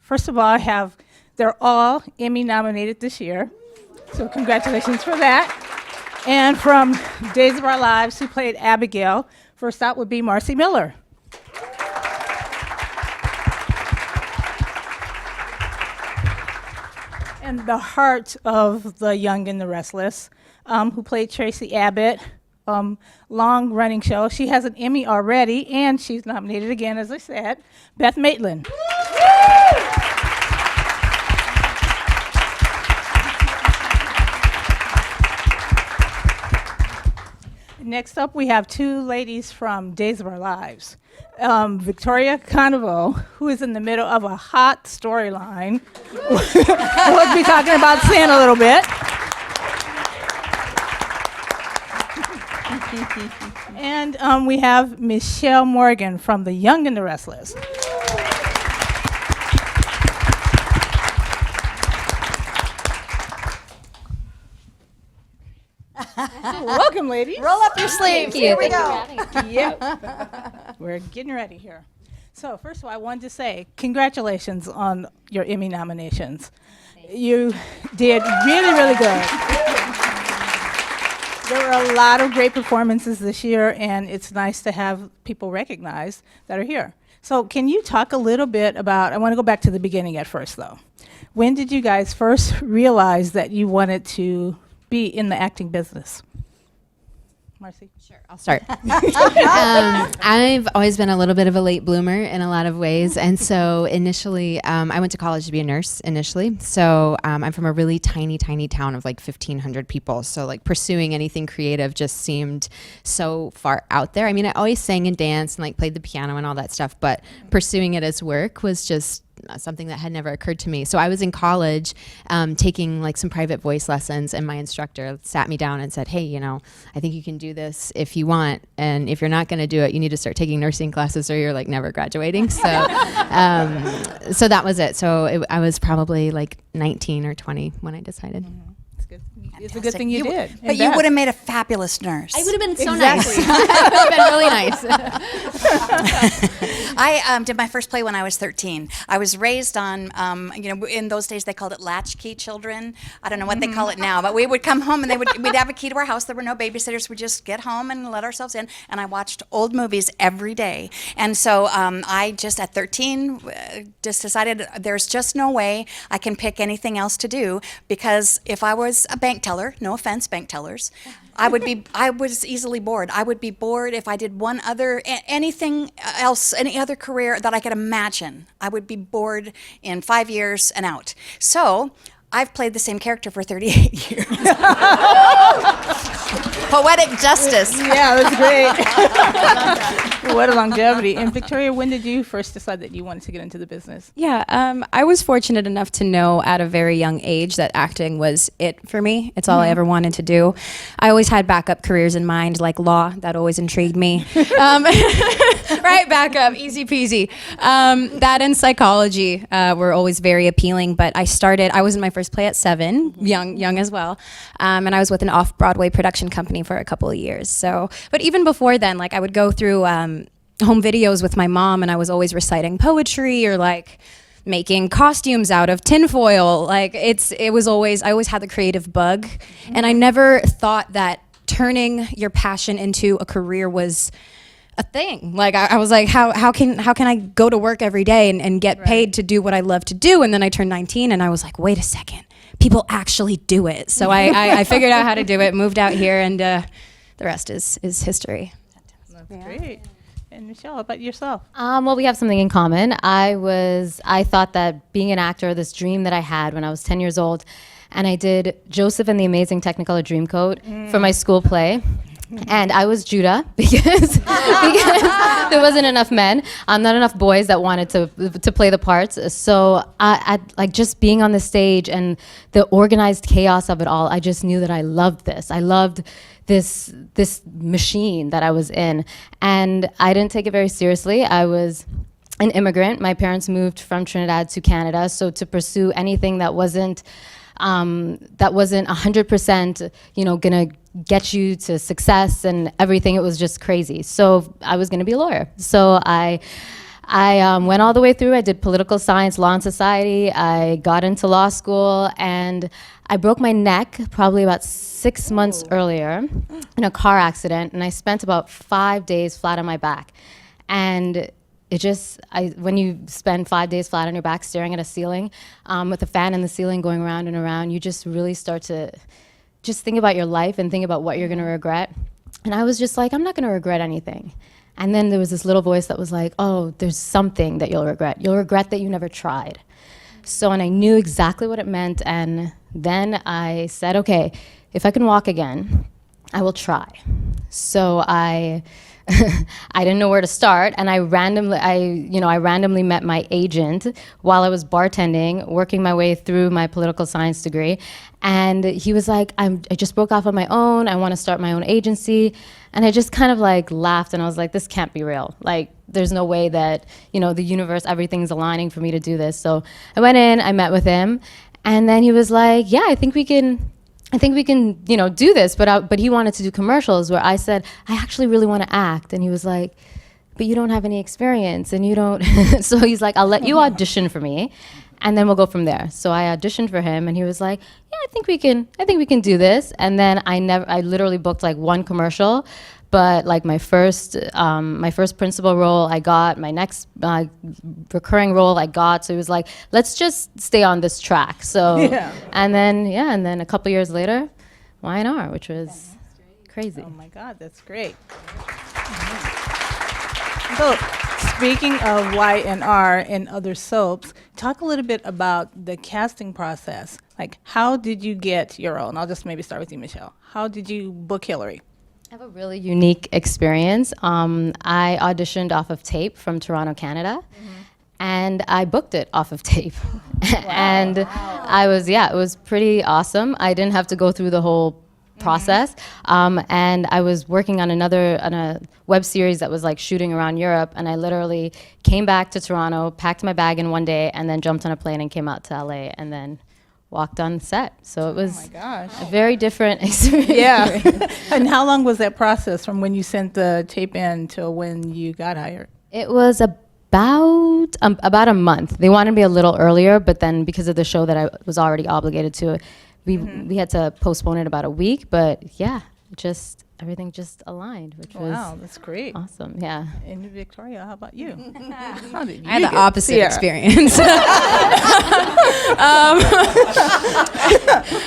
First of all, they're all Emmy nominated this year, so congratulations for that. And from Days of Our Lives, who played Abigail, first out would be Marci Miller. And the heart of The Young and the Restless, who played Tracy Abbott, long-running show. She has an Emmy already, and she's nominated again, as I said, Beth Maitland. Next up, we have two ladies from Days of Our Lives. Victoria Konefal, who is in the middle of a hot storyline. We'll be talking about Sin a little bit. And we have Mishael Morgan from The Young and the Restless. Welcome, ladies. Roll up your sleeves. Here we go. Yep. We're getting ready here. So first of all, I wanted to say congratulations on your Emmy nominations. You did really, really good. There were a lot of great performances this year, and it's nice to have people recognized that are here. So can you talk a little bit about, I want to go back to the beginning at first, though. When did you guys first realize that you wanted to be in the acting business? Marci? Sure, I'll start. I've always been a little bit of a late bloomer in a lot of ways. And so initially, I went to college to be a nurse initially. So I'm from a really tiny, tiny town of like 1,500 people. So like pursuing anything creative just seemed so far out there. I mean, I always sang and danced and like played the piano and all that stuff, but pursuing it as work was just something that had never occurred to me. So I was in college taking like some private voice lessons, and my instructor sat me down and said, hey, you know, I think you can do this if you want, and if you're not going to do it, you need to start taking nursing classes or you're like never graduating. So so that was it. So I was probably like 19 or 20 when I decided. Mm-hmm. It's a good thing you did. But you would have made a fabulous nurse. I would have been so nice. It would have been really nice. I did my first play when I was 13. I was raised on, in those days they called it latchkey children. I don't know what they call it now, but we would come home and we'd have a key to our house. There were no babysitters. We'd just get home and let ourselves in. And I watched old movies every day. And so I just at 13 just decided there's just no way I can pick anything else to do, because if I was a bank teller, no offense, bank tellers, I was easily bored. I would be bored if I did anything else, any other career that I could imagine. I would be bored in 5 years and out. So I've played the same character for 38 years. Poetic justice. Yeah, that's great. What a longevity. And Victoria, when did you first decide that you wanted to get into the business? Yeah, I was fortunate enough to know at a very young age that acting was it for me. It's all I ever wanted to do. I always had backup careers in mind, like law. That always intrigued me. Right, backup, easy peasy. That and psychology were always very appealing, but I was in my first play at 7, young as well, and I was with an off-Broadway production company for a couple of years. So, but even before then, like I would go through home videos with my mom, and I was always reciting poetry or like making costumes out of tinfoil. Like I always had the creative bug, and I never thought that turning your passion into a career was a thing. Like I was like, how can I go to work every day and get paid to do what I love to do? And then I turned 19 and I was like, wait a second, people actually do it. So I figured out how to do it, moved out here, and the rest is history. That's great. And Mishael, how about yourself? Well, we have something in common. I thought that being an actor, this dream that I had when I was 10 years old, and I did Joseph and the Amazing Technicolor Dreamcoat for my school play. And I was Judah because there wasn't enough men, not enough boys that wanted to play the parts. So I like just being on the stage and the organized chaos of it all. I just knew that I loved this. I loved this machine that I was in, and I didn't take it very seriously. I was an immigrant. My parents moved from Trinidad to Canada, so to pursue anything that wasn't 100%, gonna get you to success and everything, it was just crazy. So I was gonna be a lawyer. So I I went all the way through. I did political science, law and society. I got into law school, and I broke my neck probably about 6 months earlier in a car accident, and I spent about 5 days flat on my back. And it just, when you spend 5 days flat on your back staring at a ceiling with a fan in the ceiling going around and around, you just really start to just think about your life and think about what you're going to regret. And I was just like, I'm not going to regret anything. And then there was this little voice that was like, oh, there's something that you'll regret. You'll regret that you never tried. So, and I knew exactly what it meant. And then I said, okay, if I can walk again, I will try. So I didn't know where to start, and I randomly met my agent while I was bartending, working my way through my political science degree, and he was like, I just broke off on my own, I want to start my own agency, and I just kind of like laughed, and I was like, this can't be real. Like, there's no way that, the universe, everything's aligning for me to do this. So I went in, I met with him, and then he was like, yeah, I think we can, do this, but he wanted to do commercials, where I said, I actually really want to act. And he was like, but you don't have any experience, and you don't. So he's like, I'll let you audition for me, and then we'll go from there. So I auditioned for him, and he was like, yeah, I think we can do this. And then I literally booked like one commercial, but like my first principal role I got, my next recurring role I got. So he was like, let's just stay on this track. So, and then a couple years later, Y&R, which was crazy. Oh my God, that's great. So, speaking of Y&R and other soaps, talk a little bit about the casting process. Like, how did you get your role? And I'll just maybe start with you, Mishael. How did you book Hillary? I have a really unique experience. I auditioned off of tape from Toronto, Canada, and I booked it off of tape. And it was pretty awesome. I didn't have to go through the whole process. And I was working on a web series that was like shooting around Europe, and I literally came back to Toronto, packed my bag in one day, and then jumped on a plane and came out to LA, and then walked on set. So it was a very different experience. Yeah. And how long was that process from when you sent the tape in till when you got hired? It was about a month. They wanted me a little earlier, but then because of the show that I was already obligated to, we had to postpone it about a week. But yeah, everything just aligned, which was that's great. Awesome. Yeah. And Victoria, how about you? How did you I had the get opposite Ciara? experience.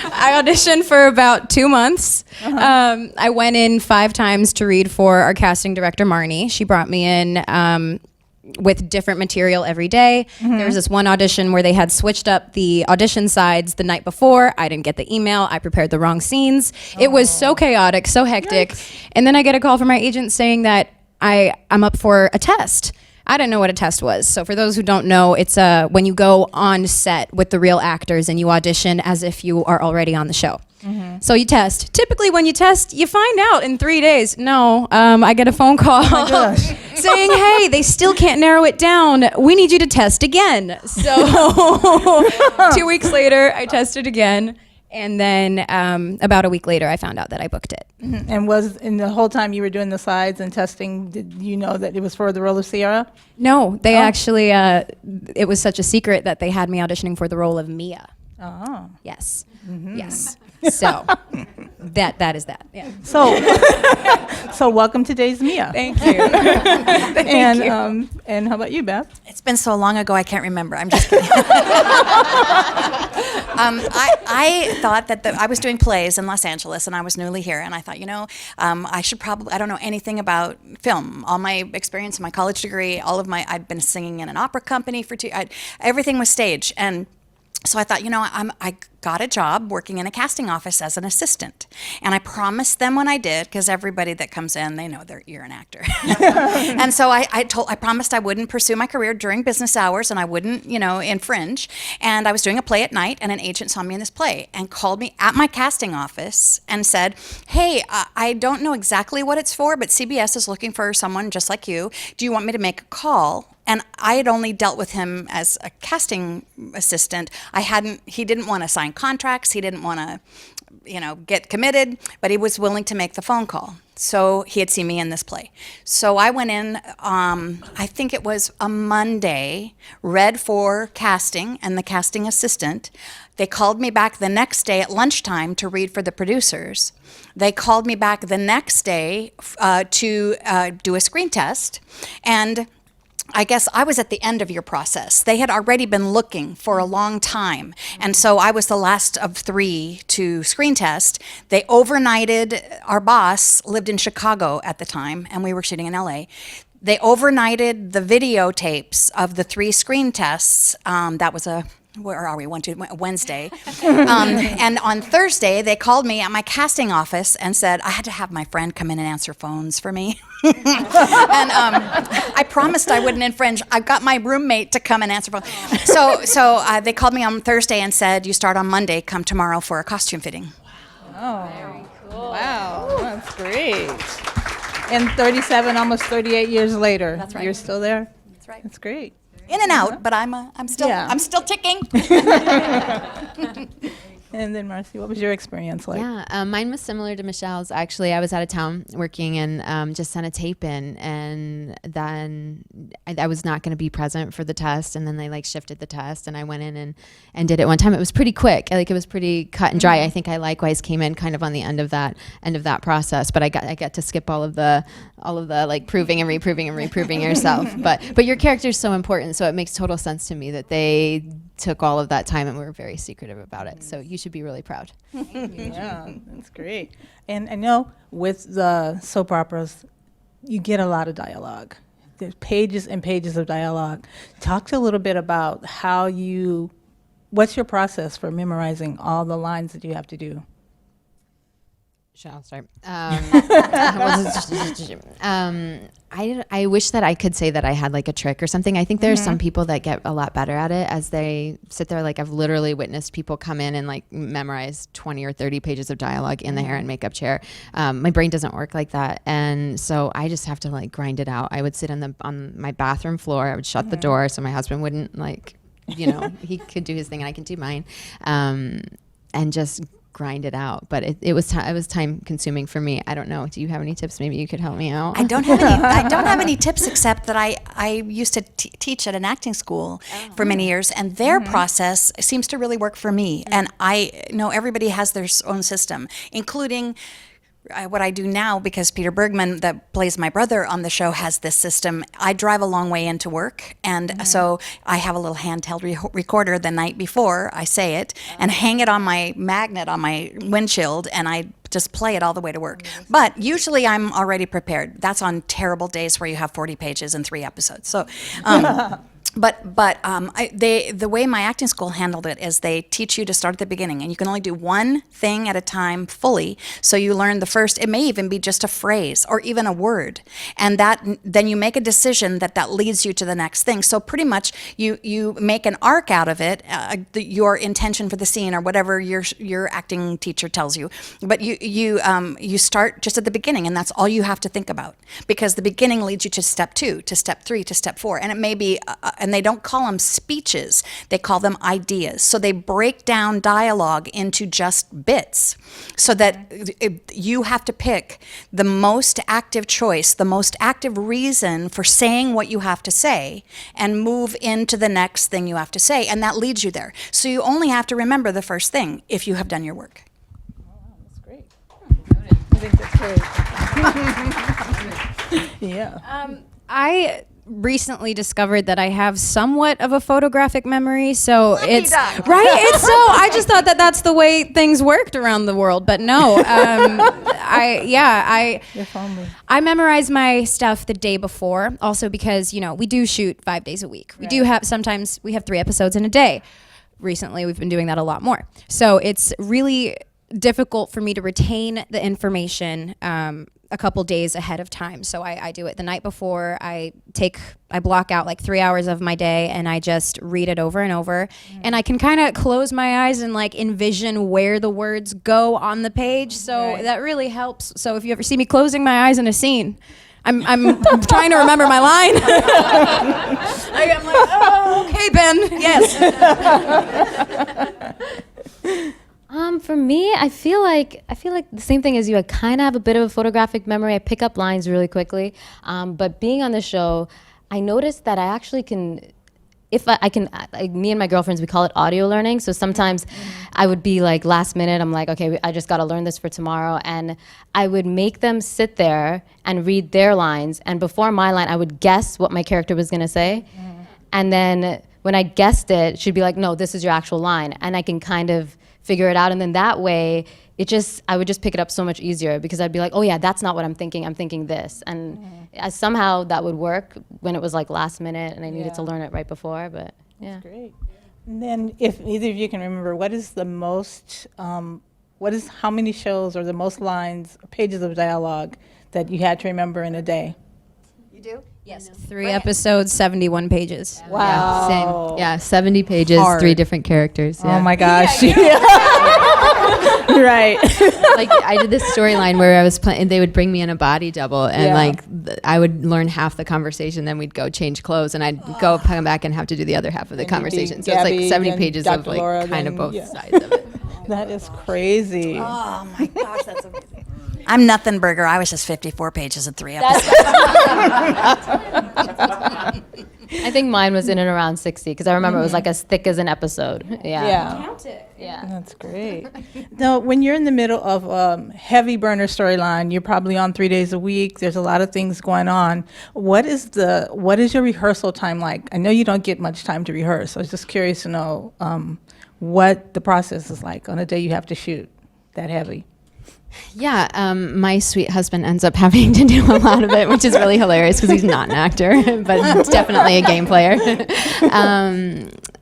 I auditioned for about 2 months. I went in 5 times to read for our casting director, Marci. She brought me in with different material every day. There was this one audition where they had switched up the audition sides the night before. I didn't get the email. I prepared the wrong scenes. It was so chaotic, so hectic. And then I get a call from my agent saying that I'm up for a test. I didn't know what a test was. So for those who don't know, it's when you go on set with the real actors and you audition as if you are already on the show. So you test. Typically when you test, you find out in 3 days. No, I get a phone call saying, hey, they still can't narrow it down. We need you to test again. So 2 weeks later, I tested again. And then about a week later, I found out that I booked it. And in the whole time you were doing the slides and testing, did you know that it was for the role of Ciara? No, they actually, it was such a secret that they had me auditioning for the role of Mia. Oh. Yes. Yes. So that is that. Yeah. So welcome to Days Mia. Thank you. And how about you, Beth? It's been so long ago I can't remember. I'm just kidding. I thought that I was doing plays in Los Angeles, and I was newly here, and I thought, I should probably, I don't know anything about film. All my experience, my college degree, I'd been singing in an opera company for everything was stage, and so I thought, I got a job working in a casting office as an assistant. And I promised them when I did, because everybody that comes in, they know you're an actor. And so I promised I wouldn't pursue my career during business hours and I wouldn't, infringe. And I was doing a play at night, and an agent saw me in this play and called me at my casting office and said, hey, I don't know exactly what it's for, but CBS is looking for someone just like you. Do you want me to make a call And I had only dealt with him as a casting assistant. He didn't want to sign contracts. He didn't want to, get committed, but he was willing to make the phone call. So he had seen me in this play. So I went in, I think it was a Monday, read for casting and the casting assistant. They called me back the next day at lunchtime to read for the producers. They called me back the next day to do a screen test. And I guess I was at the end of your process. They had already been looking for a long time. And so I was the last of 3 to screen test. They overnighted. Our boss lived in Chicago at the time, and we were shooting in LA. They overnighted the videotapes of the 3 screen tests. That was where are we? Wednesday. And on Thursday, they called me at my casting office and said I had to have my friend come in and answer phones for me. And I promised I wouldn't infringe. I got my roommate to come and answer phones. So they called me on Thursday and said, you start on Monday, come tomorrow for a costume fitting. Oh, very cool. Wow, that's great. And 37, almost 38 years later, That's right. You're still there? That's right. That's great. In and out, but I'm still ticking. And then Marci, what was your experience like? Yeah, mine was similar to Michelle's. Actually, I was out of town working and just sent a tape in, and then I was not going to be present for the test, and then they shifted the test, and I went in and did it one time. It was pretty quick, it was pretty cut and dry. I think I likewise came in kind of on the end of that process, but I got to skip all of the proving and reproving yourself. But your character is so important, so it makes total sense to me that they took all of that time and were very secretive about it. So you should be really proud. Yeah, that's great. And I know with the soap operas, you get a lot of dialogue. There's pages and pages of dialogue. Talk a little bit about what's your process for memorizing all the lines that you have to do? I'll start. I wish that I could say that I had a trick or something. I think there are some people that get a lot better at it as they sit there. I've literally witnessed people come in and memorize 20 or 30 pages of dialogue in the hair and makeup chair. My brain doesn't work like that. And so I just have to grind it out. I would sit on my bathroom floor. I would shut the door so my husband wouldn't he could do his thing and I can do mine. And just grind it out, but it was time consuming for me. I don't know. Do you have any tips? Maybe you could help me out. I don't have any tips except that I used to teach at an acting school for many years, and their process seems to really work for me. And I know everybody has their own system, including what I do now, because Peter Bergman, that plays my brother on the show, has this system. I drive a long way into work, and so I have a little handheld recorder the night before I say it, and hang it on my magnet on my windshield, and I just play it all the way to work. But usually I'm already prepared. That's on terrible days where you have 40 pages and 3 episodes. So. The way my acting school handled it is they teach you to start at the beginning, and you can only do one thing at a time fully. So you learn the first, it may even be just a phrase or even a word, and then you make a decision that leads you to the next thing. So pretty much you make an arc out of it, your intention for the scene or whatever your acting teacher tells you. But you start just at the beginning, and that's all you have to think about, because the beginning leads you to step 2, to step 3, to step 4, and it may be. And they don't call them speeches, they call them ideas. So they break down dialogue into just bits so that you have to pick the most active choice, the most active reason for saying what you have to say, and move into the next thing you have to say. And that leads you there. So you only have to remember the first thing if you have done your work. Oh, wow, that's great. I think that's great. Yeah. I recently discovered that I have somewhat of a photographic memory, so it's right. It's so I just thought that's the way things worked around the world, but no. If only. I memorize my stuff the day before, also because we do shoot 5 days a week. We do sometimes we have 3 episodes in a day. Recently, we've been doing that a lot more. So it's really difficult for me to retain the information a couple days ahead of time. So I do it the night before. I block out 3 hours of my day and I just read it over and over. And I can kind of close my eyes and envision where the words go on the page. So that really helps. So if you ever see me closing my eyes in a scene, I'm trying to remember my line. I'm like, oh, okay, Ben. Yes. For me, I feel like the same thing as you. I kind of have a bit of a photographic memory. I pick up lines really quickly. But being on the show, I noticed that I actually can, if I can, like me and my girlfriends, we call it audio learning. So sometimes I would be like last minute, I'm like, okay, I just got to learn this for tomorrow. And I would make them sit there and read their lines. And before my line, I would guess what my character was going to say. And then when I guessed it, she'd be like, no, this is your actual line. And I can kind of figure it out. And then that way, I would just pick it up so much easier because I'd be like, oh yeah, that's not what I'm thinking. I'm thinking this. And somehow that would work when it was like last minute and I needed to learn it right before, but yeah. That's great. And then if either of you can remember, how many shows or the most lines, pages of dialogue that you had to remember in a day? You do? Yes. 3 episodes, 71 pages. Wow. Yeah, same. Yeah, 70 pages, Hard. 3 different characters. Yeah. Oh my gosh. Right. Like I did this storyline where I was playing, they would bring me in a body double and I would learn half the conversation, then we'd go change clothes and I'd go come back and have to do the other half of the conversation. So Gabby, it's like 70 then pages Dr. of like Laura, kind of then- both yeah. sides of it. That is crazy. Oh my gosh, that's amazing. I'm nothing burger. I was just 54 pages in 3 episodes. I think mine was in and around 60 because I remember it was like as thick as an episode. Yeah. Count it. Yeah. That's great. Now, when you're in the middle of heavy burner storyline, you're probably on 3 days a week. There's a lot of things going on. What is your rehearsal time like? I know you don't get much time to rehearse. I was just curious to know what the process is like on a day you have to shoot that heavy. Yeah, my sweet husband ends up having to do a lot of it, which is really hilarious because he's not an actor, but definitely a game player.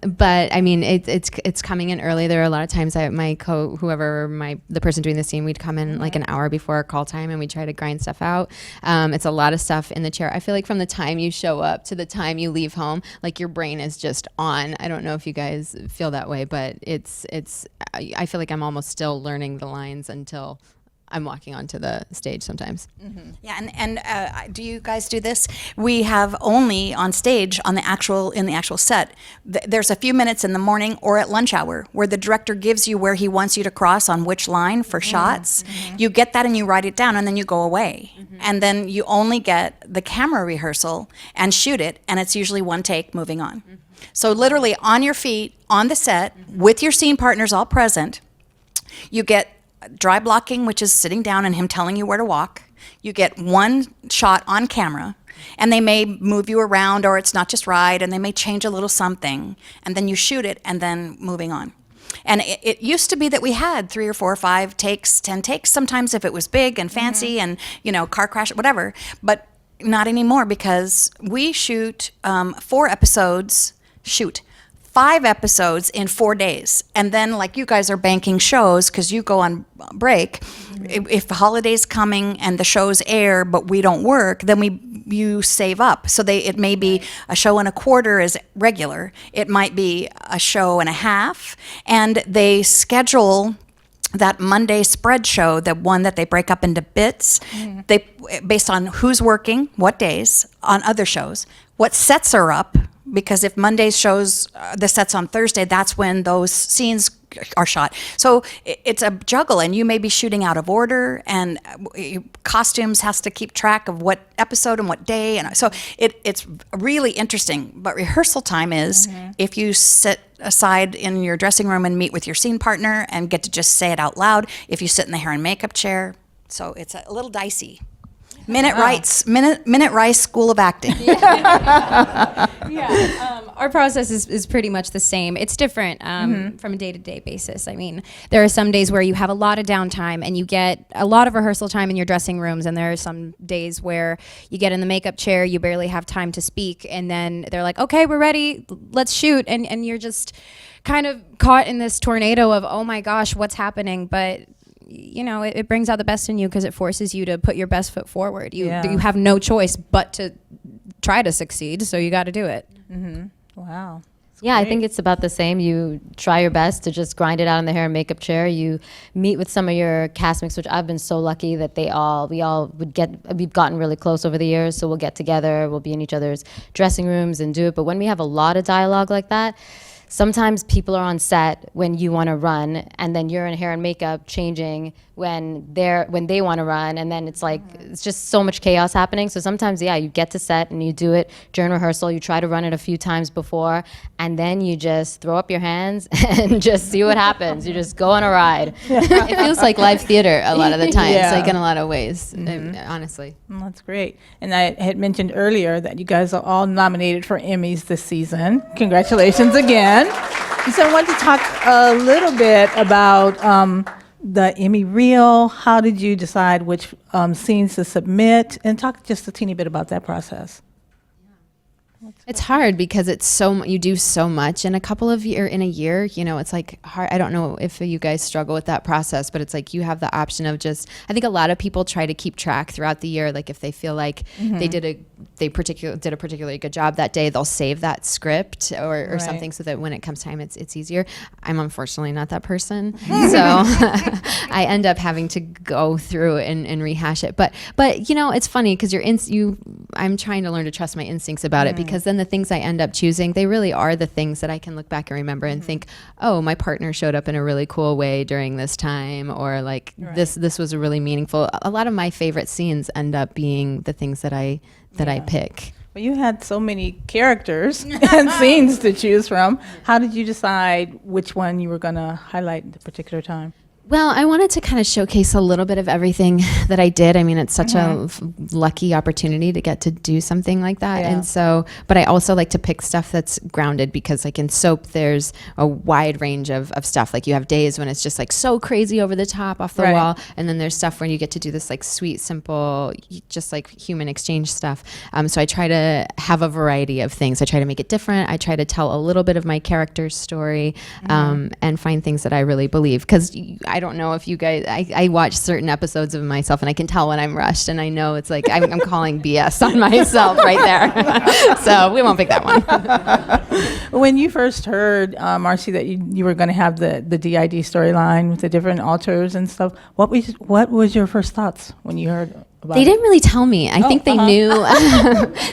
But I mean, it's coming in early. There are a lot of times the person doing the scene, we'd come in like an hour before our call time and we try to grind stuff out. It's a lot of stuff in the chair. I feel like from the time you show up to the time you leave home, like your brain is just on. I don't know if you guys feel that way, but I feel like I'm almost still learning the lines until I'm walking onto the stage sometimes. Yeah, and do you guys do this? We have only on stage in the actual set. There's a few minutes in the morning or at lunch hour where the director gives you where he wants you to cross on which line for shots. You get that and you write it down and then you go away. And then you only get the camera rehearsal and shoot it, and it's usually one take, moving on. So literally on your feet on the set with your scene partners all present, you get dry blocking, which is sitting down and him telling you where to walk. You get one shot on camera, and they may move you around or it's not just right, and they may change a little something, and then you shoot it, and then moving on. And it used to be that we had 3 or 4 or 5 takes, 10 takes sometimes if it was big and fancy and, car crash, whatever. But not anymore because we shoot 5 episodes in 4 days. And then like you guys are banking shows because you go on break. If the holiday's coming and the shows air but we don't work, then you save up. So it may be a show and a quarter is regular. It might be a show and a half. And they schedule that Monday spread show, the one that they break up into bits, based on who's working, what days, on other shows, what sets are up. Because if Monday's shows, the set's on Thursday, that's when those scenes are shot. So it's a juggle, and you may be shooting out of order, and costumes has to keep track of what episode and what day. And so it's really interesting. But rehearsal time is if you sit aside in your dressing room and meet with your scene partner and get to just say it out loud, if you sit in the hair and makeup chair. So it's a little dicey. Minute Rice School of Acting. Our process is pretty much the same. It's different from a day-to-day basis. I mean, there are some days where you have a lot of downtime and you get a lot of rehearsal time in your dressing rooms, and there are some days where you get in the makeup chair, you barely have time to speak, and then they're like, okay, we're ready, let's shoot, and you're just kind of caught in this tornado of, oh my gosh, what's happening? But it brings out the best in you because it forces you to put your best foot forward. You have no choice but to try to succeed, so you got to do it. Wow. Yeah, I great. think it's about the same. You try your best to just grind it out in the hair and makeup chair. You meet with some of your castmates, which I've been so lucky that we've gotten really close over the years. So we'll get together, we'll be in each other's dressing rooms and do it. But when we have a lot of dialogue like that, sometimes people are on set when you want to run, and then you're in hair and makeup changing when they want to run, and then it's like it's just so much chaos happening. So sometimes, yeah, you get to set and you do it during rehearsal. You try to run it a few times before, and then you just throw up your hands and just see what happens. You just go on a ride. It feels like live theater a lot of the times, Yeah. like in a lot of ways, honestly. Well, that's great. And I had mentioned earlier that you guys are all nominated for Emmys this season. Congratulations again. And so I wanted to talk a little bit about the Emmy Reel. How did you decide which scenes to submit? And talk just a teeny bit about that process. It's hard because you do so much in a year, you know, it's like hard. I don't know if you guys struggle with that process, but it's like you have the option of I think a lot of people try to keep track throughout the year. Like if they feel like they did a particularly good job that day, they'll save that script or Right. something so that when it comes time, it's easier. I'm unfortunately not that person. So I end up having to go through and rehash it. But you know, it's funny because I'm trying to learn to trust my instincts about it, because then the things I end up choosing, they really are the things that I can look back and remember and think, oh, my partner showed up in a really cool way during this time, or like this was a really meaningful. A lot of my favorite scenes end up being the things that I pick. Well, you had so many characters and scenes to choose from. How did you decide which one you were going to highlight at a particular time? Well, I wanted to kind of showcase a little bit of everything that I did. I mean, it's such a lucky opportunity to get to do something like that. Yeah. And so, but I also like to pick stuff that's grounded, because like in soap, there's a wide range of stuff. Like you have days when it's just like so crazy over the top, off the Right. wall. And then there's stuff when you get to do this like sweet, simple, just like human exchange stuff. So I try to have a variety of things. I try to make it different. I try to tell a little bit of my character's story, and find things that I really believe. Because I don't know if you guys, I watch certain episodes of myself and I can tell when I'm rushed, and I know it's like I'm calling BS on myself right there. So we won't pick that one. When you first heard, Marci, that you were going to have the DID storyline with the different alters and stuff, what was your first thoughts when you heard about They it? didn't really tell me. I think they knew.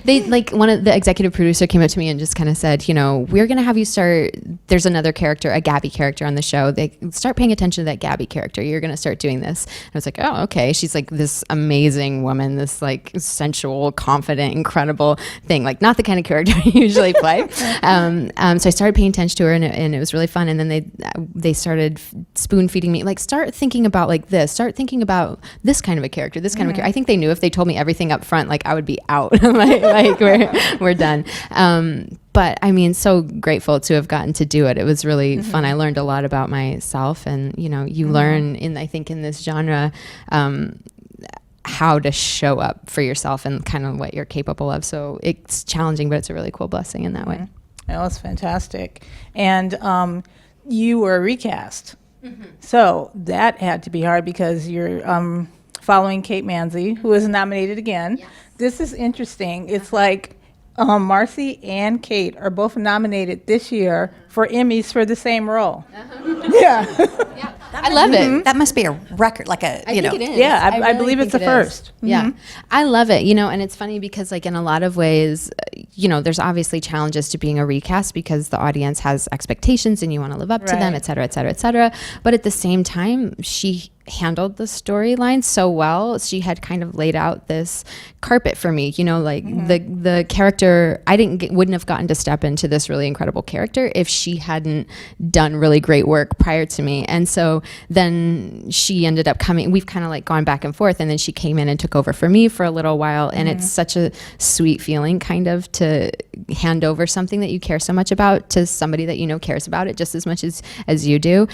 They like one of the executive producer came up to me and just kind of said, you know, we're going to have you start. There's another character, a Gabby character on the show. They start paying attention to that Gabby character. You're going to start doing this. And I was like, oh, okay. She's like this amazing woman, this like sensual, confident, incredible thing. Like not the kind of character I usually play. So I started paying attention to her, and it was really fun. And then they started spoon feeding me, like start thinking about like this. Start thinking about this kind of a character. This kind of a character. I think they knew if they told me everything up front, like I would be out. like we're done. But I mean, so grateful to have gotten to do it. It was really fun. I learned a lot about myself, and you know, you learn I think in this genre, how to show up for yourself and kind of what you're capable of. So it's challenging, but it's a really cool blessing in that way. That was fantastic. And you were recast. So that had to be hard because you're following Kate Manzi, who is nominated again. Yes. This is interesting. It's like Marci and Kate are both nominated this year for Emmys for the same role. Yeah. I love it. That must be a record, like a, I you know. think it is. Yeah, I really believe it's think a it is. first. Yeah, I love it. You know, and it's funny because like in a lot of ways, you know, there's obviously challenges to being a recast because the audience has expectations and you want to live up to them, Right. et cetera, et cetera, et cetera. But at the same time, she handled the storyline so well. She had kind of laid out this carpet for me, you know, like the character, wouldn't have gotten to step into this really incredible character if she hadn't done really great work prior to me. And so then she ended up coming, we've kind of like gone back and forth, and then she came in and took over for me for a little while. And it's such a sweet feeling kind of to hand over something that you care so much about to somebody that you know cares about it just as much as you do.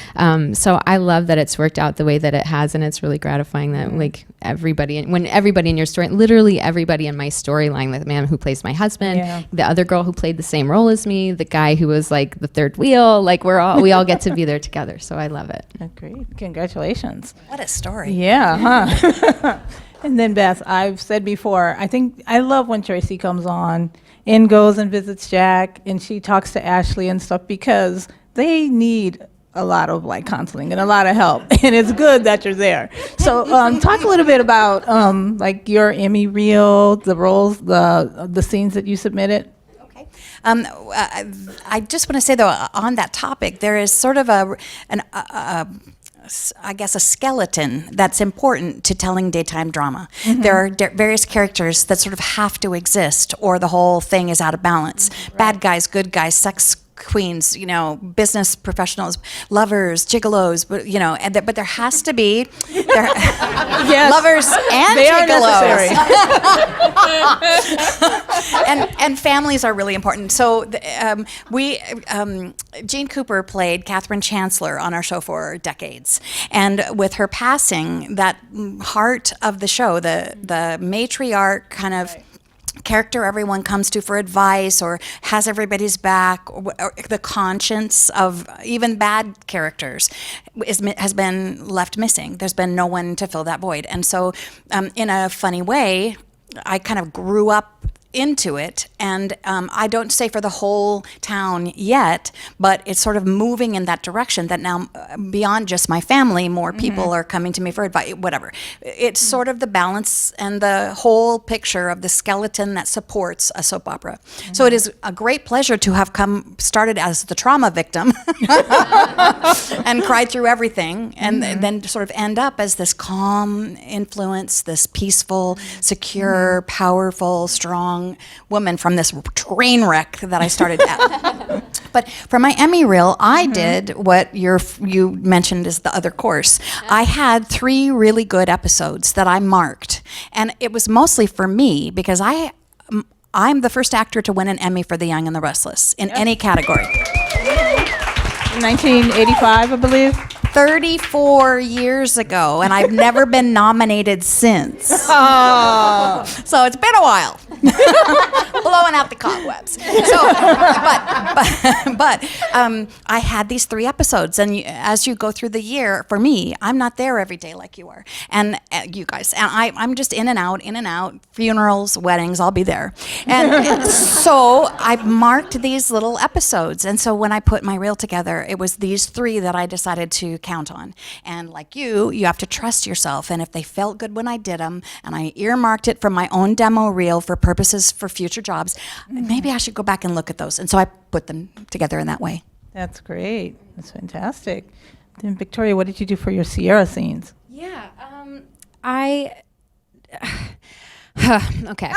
So I love that it's worked out the way that it has, and it's really gratifying that like everybody in your story, literally everybody in my storyline, the man who plays my husband, the other girl who played the same role as me, the guy who was like the third wheel, like we all get to be there together. So I love it. Great. Congratulations. What a story. Yeah, huh? And then Beth, I've said before, I think I love when Tracy comes on and goes and visits Jack and she talks to Ashley and stuff because they need a lot of like counseling and a lot of help, and it's good that you're there. So talk a little bit about like your Emmy Reel, the roles, the scenes that you submitted. I just want to say though, on that topic, there is sort of I guess a skeleton that's important to telling daytime drama. There are various characters that sort of have to exist, or the whole thing is out of balance. Bad guys, good guys, sex queens, business professionals, lovers, gigolos, but but there has to be Yes, lovers and they are gigolos. necessary. and families are really important. So Jean Cooper played Catherine Chancellor on our show for decades, and with her passing, that heart of the show, the matriarch kind of character everyone comes to for advice or has everybody's back, or the conscience of even bad characters has been left missing. There's been no one to fill that void. And so in a funny way, I kind of grew up into it, and I don't say for the whole town yet, but it's sort of moving in that direction that now beyond just my family, more people are coming to me for advice, whatever. It's sort of the balance and the whole picture of the skeleton that supports a soap opera. So it is a great pleasure to have started as the trauma victim and cried through everything, and then sort of end up as this calm influence, this peaceful, secure, powerful, strong woman from this train wreck that I started at. But for my Emmy Reel, I did what you mentioned as the other course. I had 3 really good episodes that I marked, and it was mostly for me because I'm the first actor to win an Emmy for The Young and the Restless in any category. 1985, I believe. 34 years ago, and I've never been nominated since. Oh. So it's been a while. Blowing out the cobwebs. So, but I had these 3 episodes, and as you go through the year, for me, I'm not there every day like you are, and you guys, and I'm just in and out, funerals, weddings, I'll be there. And so I marked these little episodes, and so when I put my reel together, it was these 3 that I decided to count on. And like you have to trust yourself, and if they felt good when I did them, and I earmarked it from my own demo reel for purposes for future jobs, maybe I should go back and look at those. And so I put them together in that way. That's great. That's fantastic. Then Victoria, what did you do for your Ciara scenes? Yeah, okay.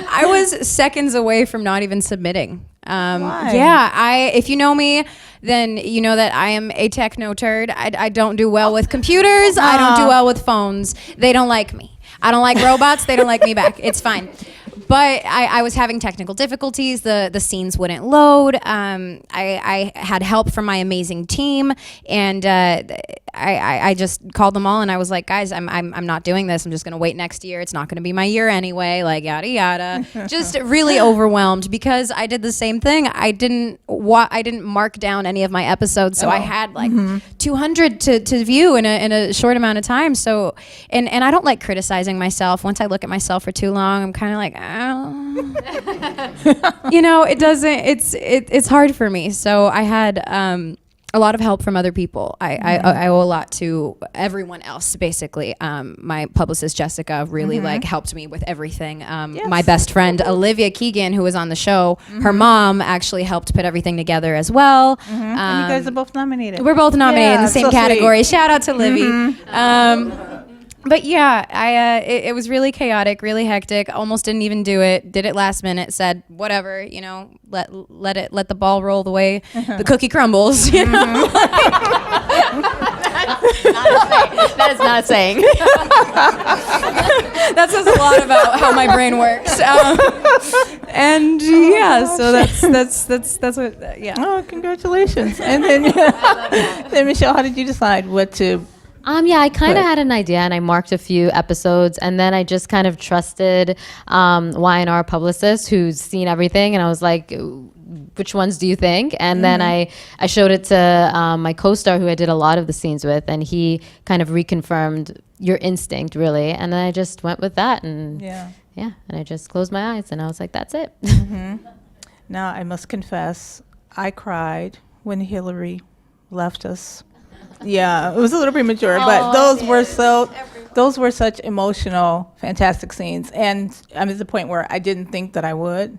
I was seconds away from not even submitting. Why? Yeah, if you know me, then you know that I am a techno turd. I don't do well with computers. I don't do well with phones. They don't like me. I don't like robots. They don't like me back. It's fine. But I was having technical difficulties. The scenes wouldn't load. I had help from my amazing team, and I just called them all, and I was like, guys, I'm not doing this. I'm just gonna wait next year. It's not gonna be my year anyway. Like yada yada. Just really overwhelmed because I did the same thing. I didn't mark down any of my episodes, so I had like 200 to view in a short amount of time. So and I don't like criticizing myself. Once I look at myself for too long, I'm kind of like, it doesn't. It's hard for me. So I had a lot of help from other people. I owe a lot to everyone else, basically. My publicist Jessica really helped me with everything. Yes. My best friend Olivia Keegan, who was on the show, her mom actually helped put everything together as well. And you guys are both nominated. We're both nominated in the same so category. sweet. Shout out to Livy. But yeah, it was really chaotic, really hectic. Almost didn't even do it. Did it last minute. Said whatever, let the ball roll the way the cookie crumbles. That is not a saying. That says a lot about how my brain works. And yeah, so that's what. Yeah. Oh, congratulations! And then, then Mishael, how did you decide what to Yeah, I kind But- of had an idea, and I marked a few episodes, and then I just kind of trusted Y&R publicist who's seen everything, and I was like, which ones do you think? And then I showed it to my co-star who I did a lot of the scenes with, and he kind of reconfirmed your instinct, really, and then I just went with that, and Yeah. and I just closed my eyes, and I was like, that's it. Now, I must confess, I cried when Hillary left us. Yeah, it was a little premature, but those were such emotional, fantastic scenes. And I'm at the point where I didn't think that I would,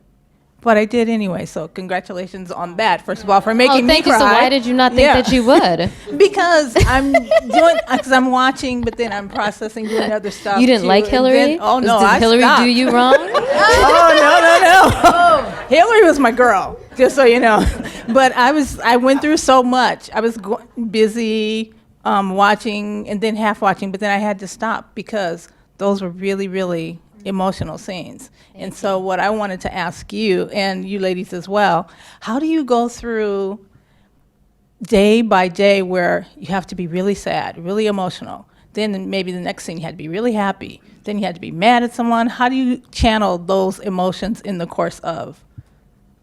but I did anyway. So congratulations on that, first of all, for making me thank you. cry. So why did you not think that you would? Because I'm watching, but then I'm processing, doing other stuff. You didn't too, like and Hillary? then- oh no, Did I Hillary stopped. do you wrong? Oh, no. Hillary was my girl, just so you know. But I went through so much. I was busy watching and then half watching, but then I had to stop because those were really, really emotional scenes. And so what I wanted to ask you, and you ladies as well, how do you go through day by day where you have to be really sad, really emotional? Then maybe the next scene you had to be really happy. Then you had to be mad at someone. How do you channel those emotions in the course of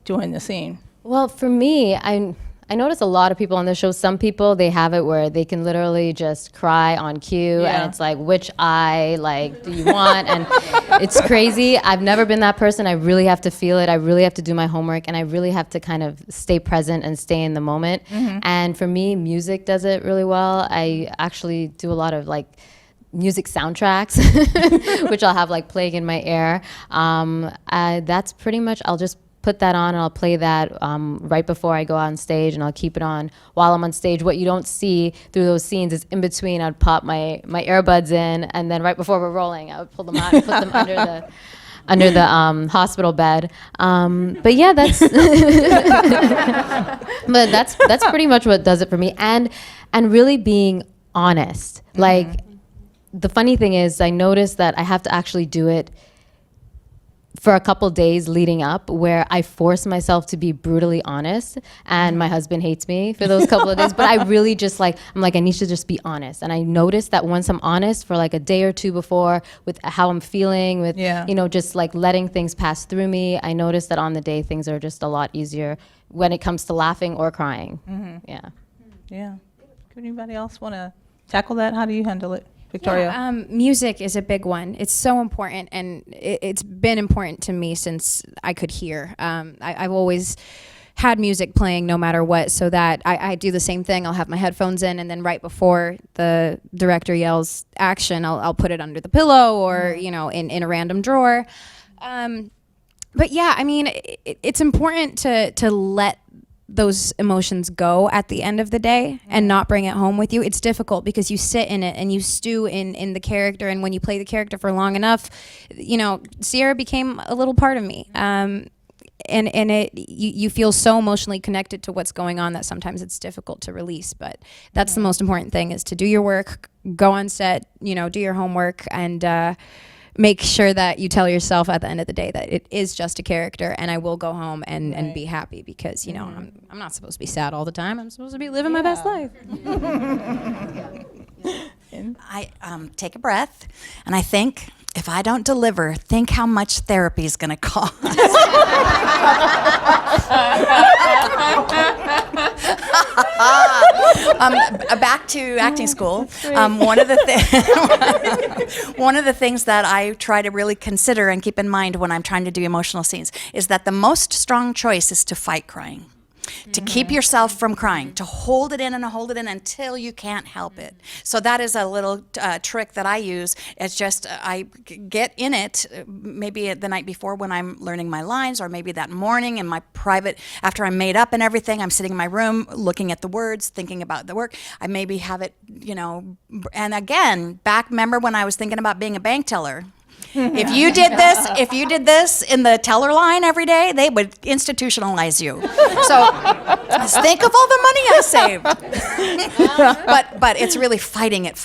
doing the scene? Well, for me, I notice a lot of people on the show, some people, they have it where they can literally just cry on cue, Yeah. and it's like, which eye, like, do you want? And it's crazy. I've never been that person. I really have to feel it. I really have to do my homework, and I really have to kind of stay present and stay in the moment. And for me, music does it really well. I actually do a lot of, like, music soundtracks, which I'll have, like, playing in my ear. That's pretty much, I'll just put that on and I'll play that right before I go on stage, and I'll keep it on while I'm on stage. What you don't see through those scenes is in between I'd pop my earbuds in, and then right before we're rolling I would pull them out and put them under the hospital bed. But yeah, that's but that's pretty much what does it for me, and really being honest. Like, the funny thing is, I noticed that I have to actually do it for a couple days leading up, where I force myself to be brutally honest, and my husband hates me for those couple of days, but I really just I'm like, I need to just be honest. And I noticed that once I'm honest for like a day or two before with how I'm feeling, with, just like letting things pass through me, I noticed that on the day things are just a lot easier when it comes to laughing or crying. Yeah. Yeah. Could anybody else want to tackle that? How do you handle it? Victoria? Yeah, music is a big one. It's so important, and it's been important to me since I could hear. I've always had music playing no matter what, so that I do the same thing. I'll have my headphones in, and then right before the director yells action, I'll put it under the pillow or in a random drawer. But yeah, I mean, it's important to let those emotions go at the end of the day and not bring it home with you. It's difficult because you sit in it and you stew in the character, and when you play the character for long enough, Ciara became a little part of me. And you feel so emotionally connected to what's going on that sometimes it's difficult to release. But that's the most important thing, is to do your work, go on set, do your homework, and make sure that you tell yourself at the end of the day that it is just a character, and I will go home and be happy, because I'm not supposed to be sad all the time. I'm supposed to be living my best life. I take a breath, and I think, if I don't deliver, think how much therapy is going to cost. Back to acting school. One of the things that I try to really consider and keep in mind when I'm trying to do emotional scenes is that the most strong choice is to fight crying. To keep yourself from crying, to hold it in and hold it in until you can't help it. So that is a little trick that I use. It's just I get in it maybe the night before when I'm learning my lines, or maybe that morning in my private, after I'm made up and everything, I'm sitting in my room looking at the words, thinking about the work. I maybe have it, and again, remember when I was thinking about being a bank teller? If you did this in the teller line every day, they would institutionalize you. So think of all the money I saved. but it's really fighting it,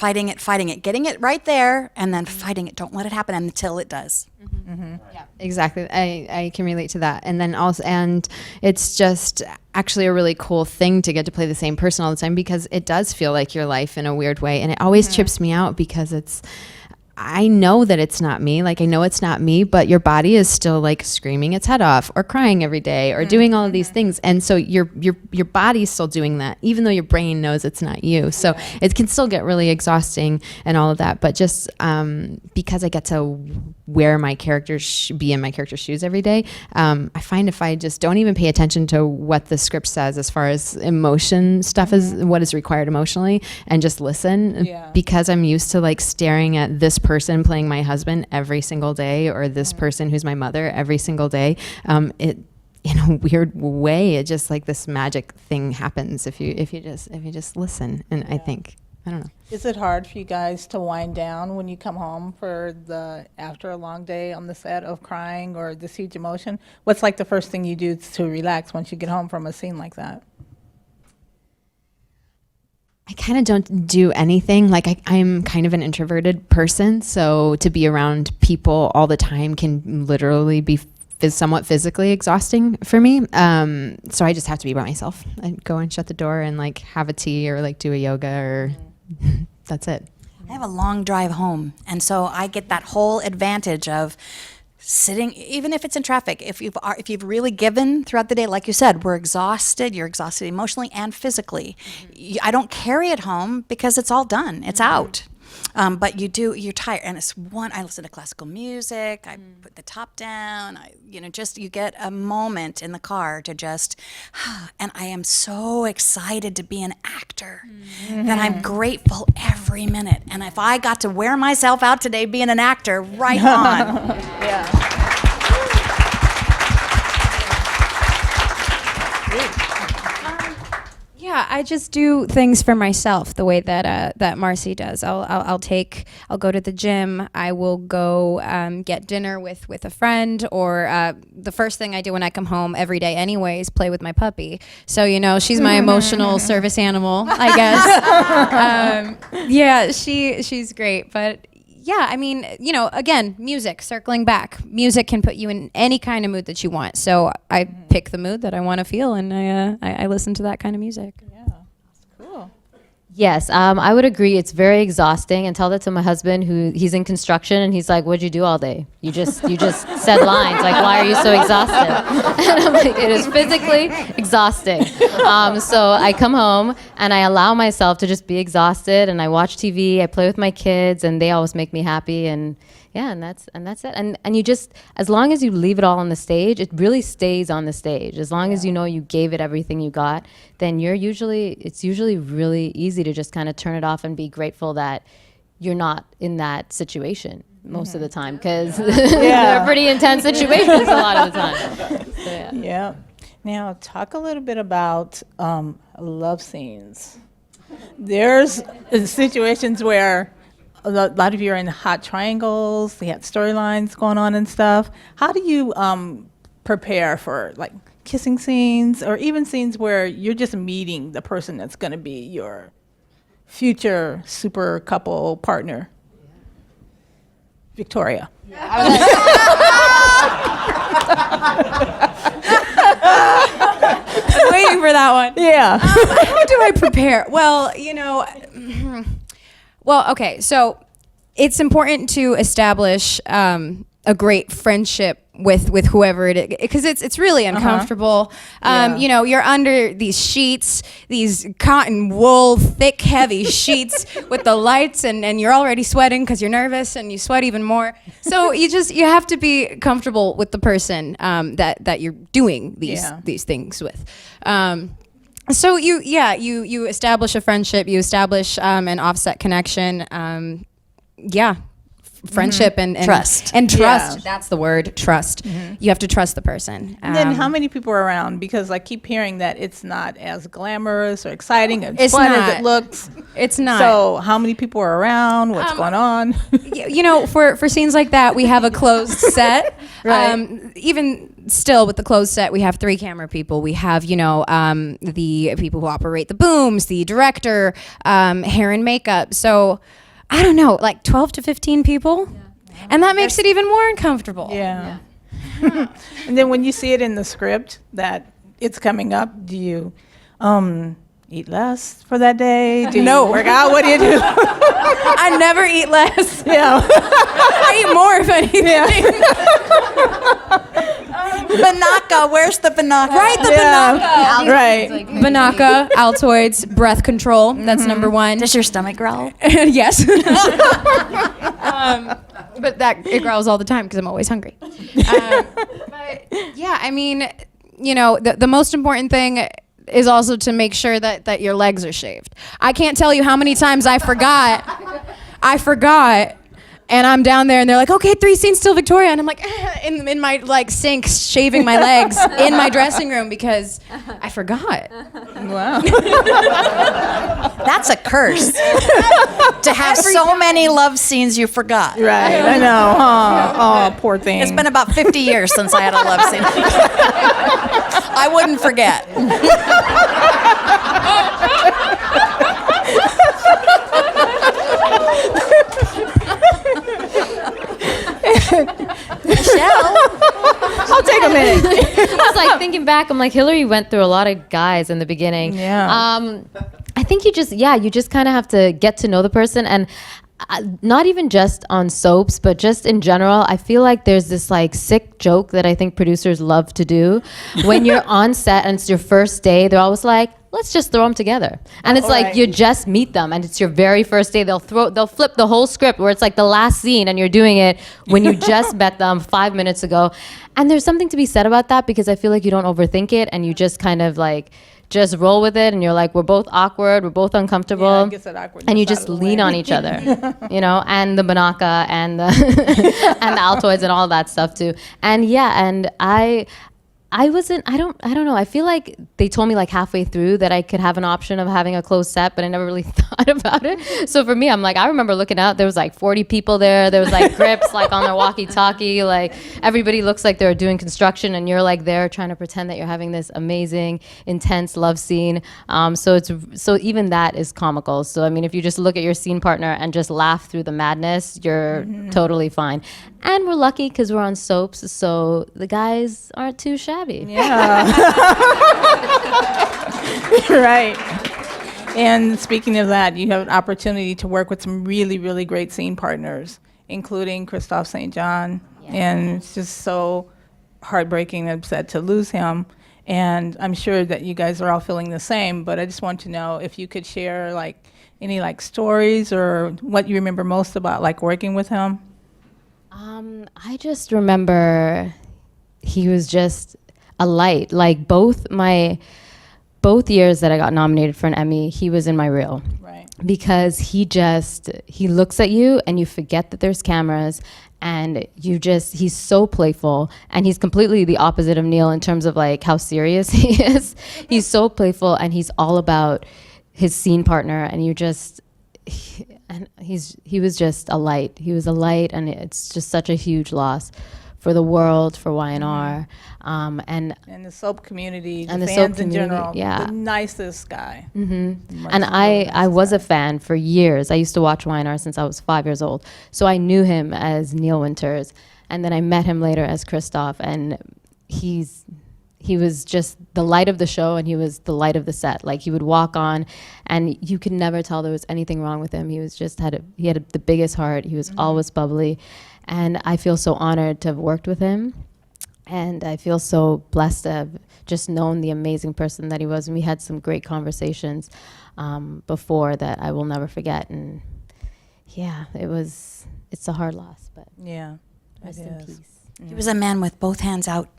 getting it right there, and then fighting it. Don't let it happen until it does. Yeah, exactly. I can relate to that. And then also, and it's just actually a really cool thing to get to play the same person all the time, because it does feel like your life in a weird way. And it always trips me out because I know that it's not me. Like, I know it's not me, but your body is still like screaming its head off or crying every day or doing all of these things. And so your body's still doing that, even though your brain knows it's not you. So it can still get really exhausting and all of that. But just because I get to wear my character's, be in my character's shoes every day, I find if I just don't even pay attention to what the script says as far as emotion stuff is, what is required emotionally, and just listen, because I'm used to like staring at this person playing my husband every single day, or this person who's my mother every single day, it, in a weird way, it just like this magic thing happens if you just listen. And I think, I don't know. Is it hard for you guys to wind down when you come home after a long day on the set of crying or this huge emotion? What's like the first thing you do to relax once you get home from a scene like that? I kind of don't do anything. Like I'm kind of an introverted person, so to be around people all the time can literally be somewhat physically exhausting for me. So I just have to be by myself. I go and shut the door and like have a tea or like do a yoga or that's it. I have a long drive home, and so I get that whole advantage of sitting, even if it's in traffic. If you've really given throughout the day, like you said, we're exhausted. You're exhausted emotionally and physically. I don't carry it home because it's all done. It's out. But you're tired, and I listen to classical music, I put the top down, you get a moment in the car to just, and I am so excited to be an actor that I'm grateful every minute. And if I got to wear myself out today being an actor, right on. Yeah, I just do things for myself the way that Marci does. I'll go to the gym. I will go get dinner with a friend, or the first thing I do when I come home every day anyway is play with my puppy. So she's my emotional service animal, I guess. She's great, but. Yeah, I mean, again, music, circling back. Music can put you in any kind of mood that you want. So I pick the mood that I want to feel, and I listen to that kind of music. Yeah, that's cool. Yes, I would agree. It's very exhausting, and tell that to my husband, he's in construction, and he's like, "What'd you do all day? You just said lines. Like, why are you so exhausted?" And I'm like, "It is physically exhausting." So I come home and I allow myself to just be exhausted, and I watch TV. I play with my kids, and they always make me happy. And yeah, and that's it. And you just, as long as you leave it all on the stage, it really stays on the stage. As long as you know you gave it everything you got, then it's usually really easy to just kind of turn it off and be grateful that you're not in that situation most of the time, because they're pretty intense situations a lot of the time. So, Yeah. Now, talk a little bit about love scenes. There's situations where a lot of you are in hot triangles, they have storylines going on and stuff. How do you prepare for like kissing scenes, or even scenes where you're just meeting the person that's going to be your future super couple partner? Victoria. Waiting for that one. Yeah. How do I prepare? Well, okay, so it's important to establish a great friendship with whoever it is, because it's really uncomfortable. You're under these sheets, these cotton wool, thick, heavy sheets with the lights, and you're already sweating because you're nervous, and you sweat even more. So you have to be comfortable with the person that you're doing these things with. So you establish a friendship, you establish an offset connection. Friendship and trust. And trust. Yeah. That's the word, trust. You have to trust the person. And then how many people are around? Because I keep hearing that it's not as glamorous or exciting and It's fun as not. it looks. It's not. So how many people are around? What's going on? For scenes like that, we have a closed set. Right. Even still with the closed set, we have 3 camera people. We have, the people who operate the booms, the director, hair and makeup. So I don't know, like 12 to 15 people. And that makes it even more uncomfortable. Yeah. And then when you see it in the script that it's coming up, do you eat less for that day? Do you work out? What do you do? I never eat less. Yeah. I eat more if anything. Banaka, where's the banaka? Right, the Yeah. Right. Banaka, Altoids, breath control. That's number one. Does your stomach growl? Yes. But it growls all the time because I'm always hungry. But yeah, I mean, you know, the most important thing is also to make sure that your legs are shaved. I can't tell you how many times I forgot, and I'm down there and they're like, okay, 3 scenes till Victoria, and I'm like, in my like sink shaving my legs in my dressing room because I forgot. Wow. That's a curse. To have so many love scenes you forgot. Right. I know. Oh, poor thing. It's been about 50 years since I had a love scene. I wouldn't forget. Mishael. I'll take a minute. I was like thinking back. I'm like, Hillary went through a lot of guys in the beginning. Yeah. I think you just kind of have to get to know the person, and not even just on soaps, but just in general. I feel like there's this like sick joke that I think producers love to do when you're on set and it's your first day. They're always like, let's just throw them together. And it's like, you just meet them and it's your very first day. They'll flip the whole script where it's like the last scene and you're doing it when you just met them 5 minutes ago. And there's something to be said about that because I feel like you don't overthink it and you just kind of like, just roll with it. And you're like, we're both awkward. We're both uncomfortable. Yeah, it gets that awkwardness and you out just of the lean way. on each other, you know, and the banaka and the, and the Altoids and all that stuff too. And yeah, and I don't know. I feel like they told me like halfway through that I could have an option of having a closed set, but I never really thought about it. So for me, I'm like, I remember looking out, there was like 40 people there. There was like grips like on their walkie-talkie. Like everybody looks like they're doing construction and you're like there trying to pretend that you're having this amazing, intense love scene. So even that is comical. So I mean, if you just look at your scene partner and just laugh through the madness, you're totally fine. And we're lucky because we're on soaps, so the guys aren't too shabby. Yeah. Right. And speaking of that, you have an opportunity to work with some really, really great scene partners, including Kristoff St John. Yeah. And it's just so heartbreaking and upset to lose him. And I'm sure that you guys are all feeling the same, but I just want to know if you could share like any like stories or what you remember most about like working with him. I just remember he was just a light. Like both years that I got nominated for an Emmy, he was in my reel. Right. Because he looks at you and you forget that there's cameras and he's so playful and he's completely the opposite of Neil in terms of like how serious he is. He's so playful and he's all about his scene partner and he was just a light. He was a light and it's just such a huge loss for the world, for Y&R, and the soap community, and the the fans soap in community, general, yeah. the nicest guy. Mm-hmm. And I was a fan for years. I used to watch Y&R since I was 5 years old. So I knew him as Neil Winters. And then I met him later as Kristoff. And he was just the light of the show and he was the light of the set. Like he would walk on and you could never tell there was anything wrong with him. He was just he had the biggest heart. He was always bubbly. And I feel so honored to have worked with him. And I feel so blessed to have just known the amazing person that he was. And we had some great conversations before that I will never forget. And yeah, it's a hard loss, but Yeah, rest in peace. He was a man with both hands out.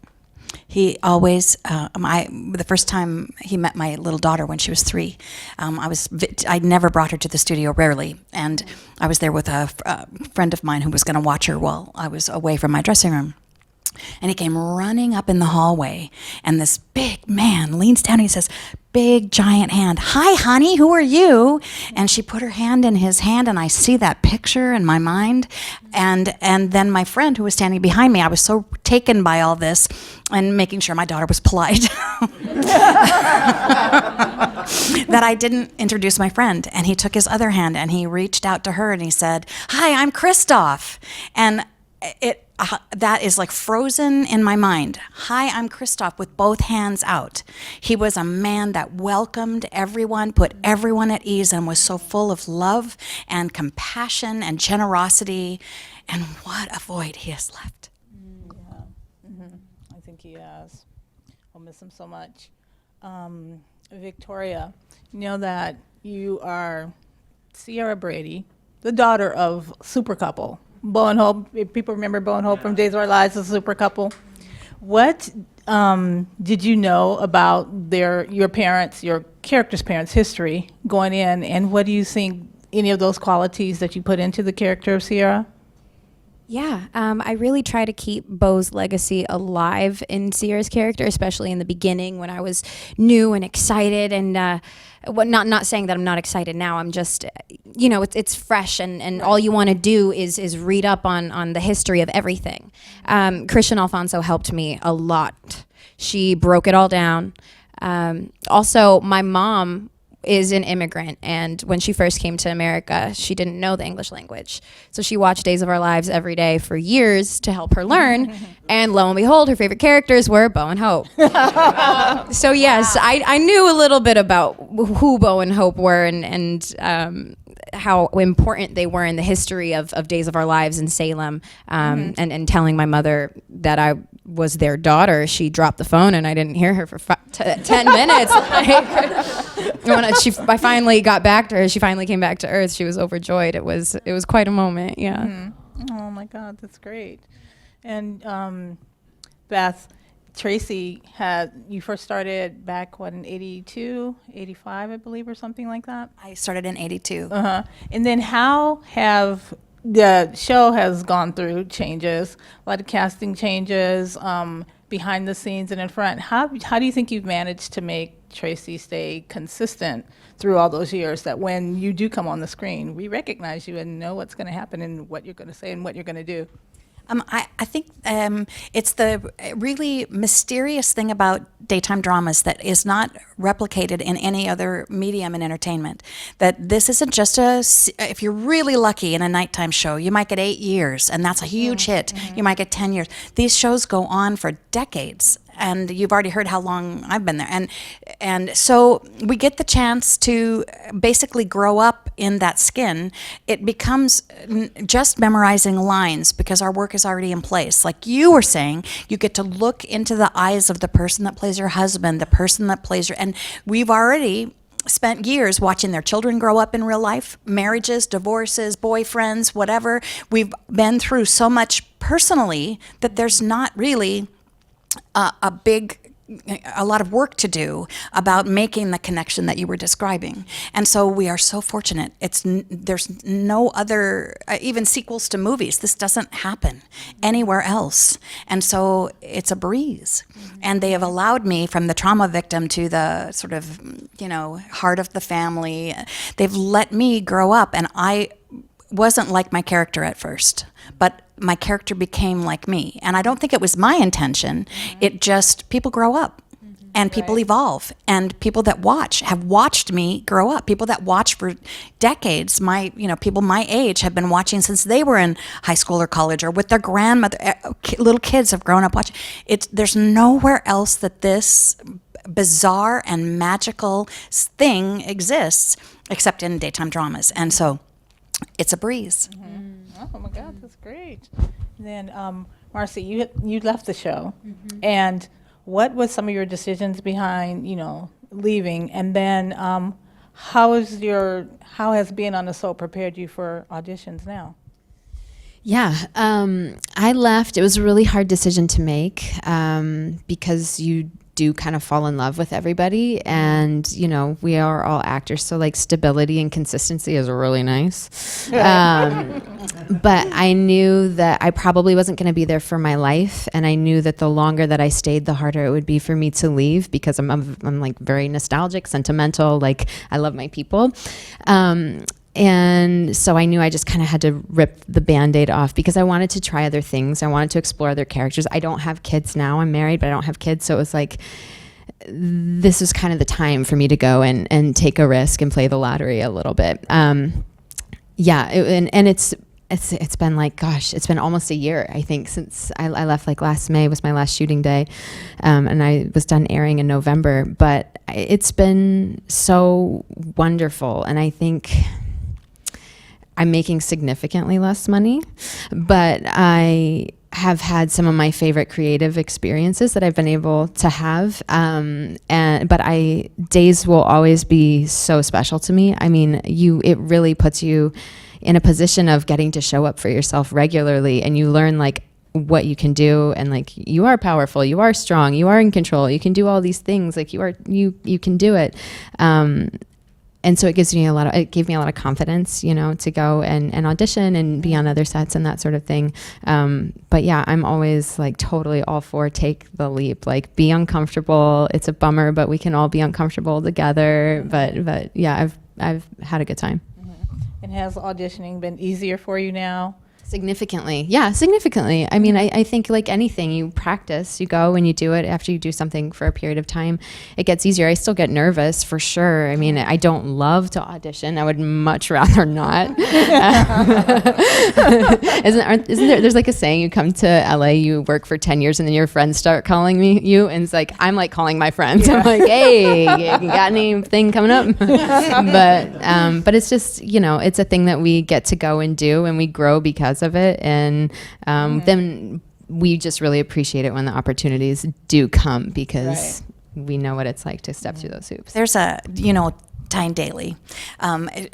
He always, the first time he met my little daughter when she was 3, I never brought her to the studio, rarely, and I was there with a friend of mine who was going to watch her while I was away from my dressing room. And he came running up in the hallway, and this big man leans down and he says, big giant hand, "Hi, honey, who are you?" And she put her hand in his hand, and I see that picture in my mind. And then my friend who was standing behind me, I was so taken by all this and making sure my daughter was polite. that I didn't introduce my friend. And he took his other hand and he reached out to her and he said, "Hi, I'm Kristoff." And that is like frozen in my mind. "Hi, I'm Kristoff," with both hands out. He was a man that welcomed everyone, put everyone at ease, and was so full of love and compassion and generosity. And what a void he has left. I think he has. I'll miss him so much. Victoria, you know that you are Ciara Brady, the daughter of super couple, Bo and Hope. If people remember Bo and Hope from Days of Our Lives, a super couple. What did you know about your parents, your character's parents' history going in, and what do you think any of those qualities that you put into the character of Ciara? Yeah, I really try to keep Bo's legacy alive in Ciara's character, especially in the beginning when I was new and excited. And not saying that I'm not excited now. I'm just, it's fresh, and all you want to do is read up on the history of everything. Christian Alfonso helped me a lot. She broke it all down. Also, my mom is an immigrant, and when she first came to America, she didn't know the English language. So she watched Days of Our Lives every day for years to help her learn, and lo and behold, her favorite characters were Bo and Hope. So yes, I knew a little bit about who Bo and Hope were, and how important they were in the history of Days of Our Lives in Salem, and telling my mother that I was their daughter. She dropped the phone and I didn't hear her for 10 minutes. When I finally got back to her, she finally came back to Earth. She was overjoyed. It was quite a moment. Yeah. Mm-hmm. Oh my God, that's great. And Beth Tracy, you first started back in 82, 85, I believe, or something like that. I started in 82. And then how have the show has gone through changes, a lot of casting changes, behind the scenes and in front. How do you think you've managed to make Tracy stay consistent through all those years, that when you do come on the screen, we recognize you and know what's going to happen and what you're going to say and what you're going to do? I think it's the really mysterious thing about daytime dramas that is not replicated in any other medium in entertainment. That this isn't just if you're really lucky in a nighttime show, you might get 8 years, and that's a huge hit. You might get 10 years. These shows go on for decades. And you've already heard how long I've been there. And so we get the chance to basically grow up in that skin. It becomes just memorizing lines because our work is already in place. Like you were saying, you get to look into the eyes of the person that plays your husband, the person that plays and we've already spent years watching their children grow up in real life, marriages, divorces, boyfriends, whatever. We've been through so much personally that there's not really a lot of work to do about making the connection that you were describing. And so we are so fortunate. There's no other, even sequels to movies. This doesn't happen anywhere else. And so it's a breeze. And they have allowed me, from the trauma victim to the sort of, heart of the family, they've let me grow up. And I wasn't like my character at first, but my character became like me. And I don't think it was my intention. It just, people grow up and people evolve, and people that have watched me grow up. People that watch for decades, people my age have been watching since they were in high school or college or with their grandmother. Little kids have grown up watching. There's nowhere else that this bizarre and magical thing exists except in daytime dramas. And so it's a breeze. Oh my God, that's great. Then, Marci, you left the show, and what was some of your decisions behind, leaving? And then, how has being on the show prepared you for auditions now? Yeah, I left. It was a really hard decision to make because you do kind of fall in love with everybody, and we are all actors, so like stability and consistency is really nice. But I knew that I probably wasn't going to be there for my life, and I knew that the longer that I stayed, the harder it would be for me to leave, because I'm like very nostalgic, sentimental, like I love my people. And so I knew I just kind of had to rip the Band-Aid off, because I wanted to try other things. I wanted to explore other characters. I don't have kids now. I'm married, but I don't have kids. So it was like, this was kind of the time for me to go and take a risk and play the lottery a little bit. It's been like, gosh, it's been almost a year, I think, since I left. Like last May was my last shooting day, and I was done airing in November. But it's been so wonderful, and I think I'm making significantly less money, but I have had some of my favorite creative experiences that I've been able to have. Days will always be so special to me. I mean, it really puts you in a position of getting to show up for yourself regularly, and you learn like what you can do, and like you are powerful, you are strong, you are in control, you can do all these things, like you can do it. And so it gave me a lot of confidence, to go and audition and be on other sets and that sort of thing. But yeah, I'm always like totally all for take the leap, like be uncomfortable. It's a bummer, but we can all be uncomfortable together. But yeah, I've had a good time. And has auditioning been easier for you now? Significantly. Yeah, significantly. I mean, I think like anything, you practice, you go and you do it. After you do something for a period of time, it gets easier. I still get nervous for sure. I mean, I don't love to audition. I would much rather not. Isn't there, there's like a saying, you come to LA, you work for 10 years and then your friends start calling you. And it's like, I'm like calling my friends. Yeah. I'm like, hey, you got anything coming up? But it's just, it's a thing that we get to go and do, and we grow because of it, and then we just really appreciate it when the opportunities do come, because we know what it's like to step through those hoops. There's Tyne Daly.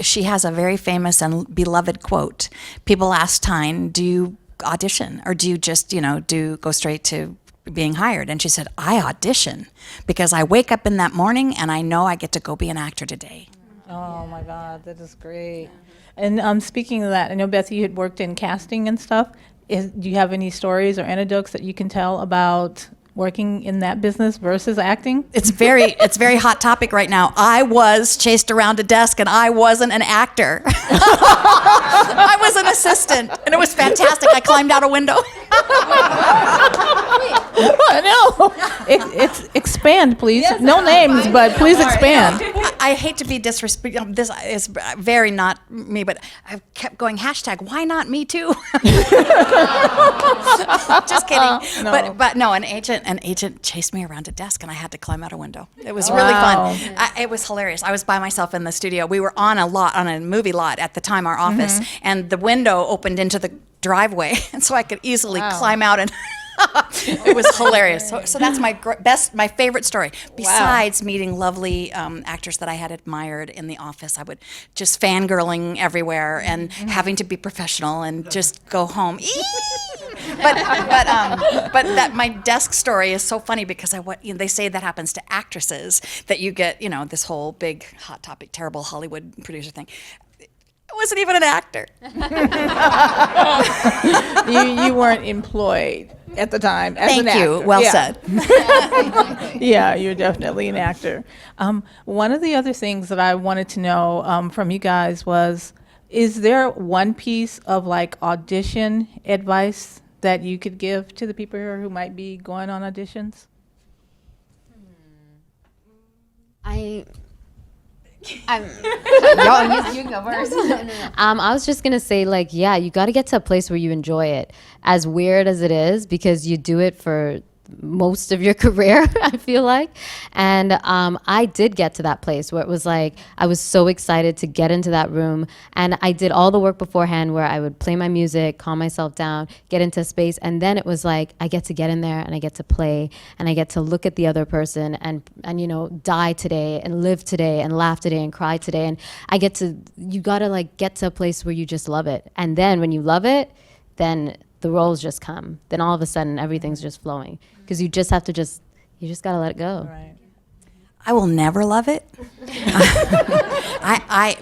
She has a very famous and beloved quote. People ask Tyne, do you audition, or do you just go straight to being hired? And she said, I audition because I wake up in that morning and I know I get to go be an actor today. Oh my God, that is great. And speaking of that, I know, Beth, you had worked in casting and stuff. Do you have any stories or anecdotes that you can tell about working in that business versus acting? It's very hot topic right now. I was chased around a desk, and I wasn't an actor. I was an assistant, and it was fantastic. I climbed out a window. No, it's expand, please. Yes, no names, but please expand. I hate to be disrespectful. This is very not me, but I kept going #why not me too? Just kidding. No. But no, an agent chased me around a desk, and I had to climb out a window. It was really fun. It was hilarious. I was by myself in the studio. We were on a movie lot at the time, our office, and the window opened into the driveway, and so I could easily climb out and. It was hilarious. So that's my favorite story. Besides meeting lovely actors that I had admired in the office, I would just fangirling everywhere and having to be professional and just go home. But that my desk story is so funny because they say that happens to actresses, that you get this whole big hot topic, terrible Hollywood producer thing. I wasn't even an actor. You weren't employed at the time as an actor. Thank you. Well said. Yeah, you're definitely an actor. One of the other things that I wanted to know from you guys was, is there one piece of like audition advice that you could give to the people here who might be going on auditions? You can go first. I was just gonna say, you got to get to a place where you enjoy it, as weird as it is, because you do it for most of your career, I feel like. And I did get to that place where it was like, I was so excited to get into that room, and I did all the work beforehand where I would play my music, calm myself down, get into space, and then it was like, I get to get in there and I get to play, and I get to look at the other person and die today and live today and laugh today and cry today. And you gotta get to a place where you just love it. And then when you love it, then the roles just come. Then all of a sudden everything's just flowing, because you just have to you just gotta let it go. Right. I will never love it.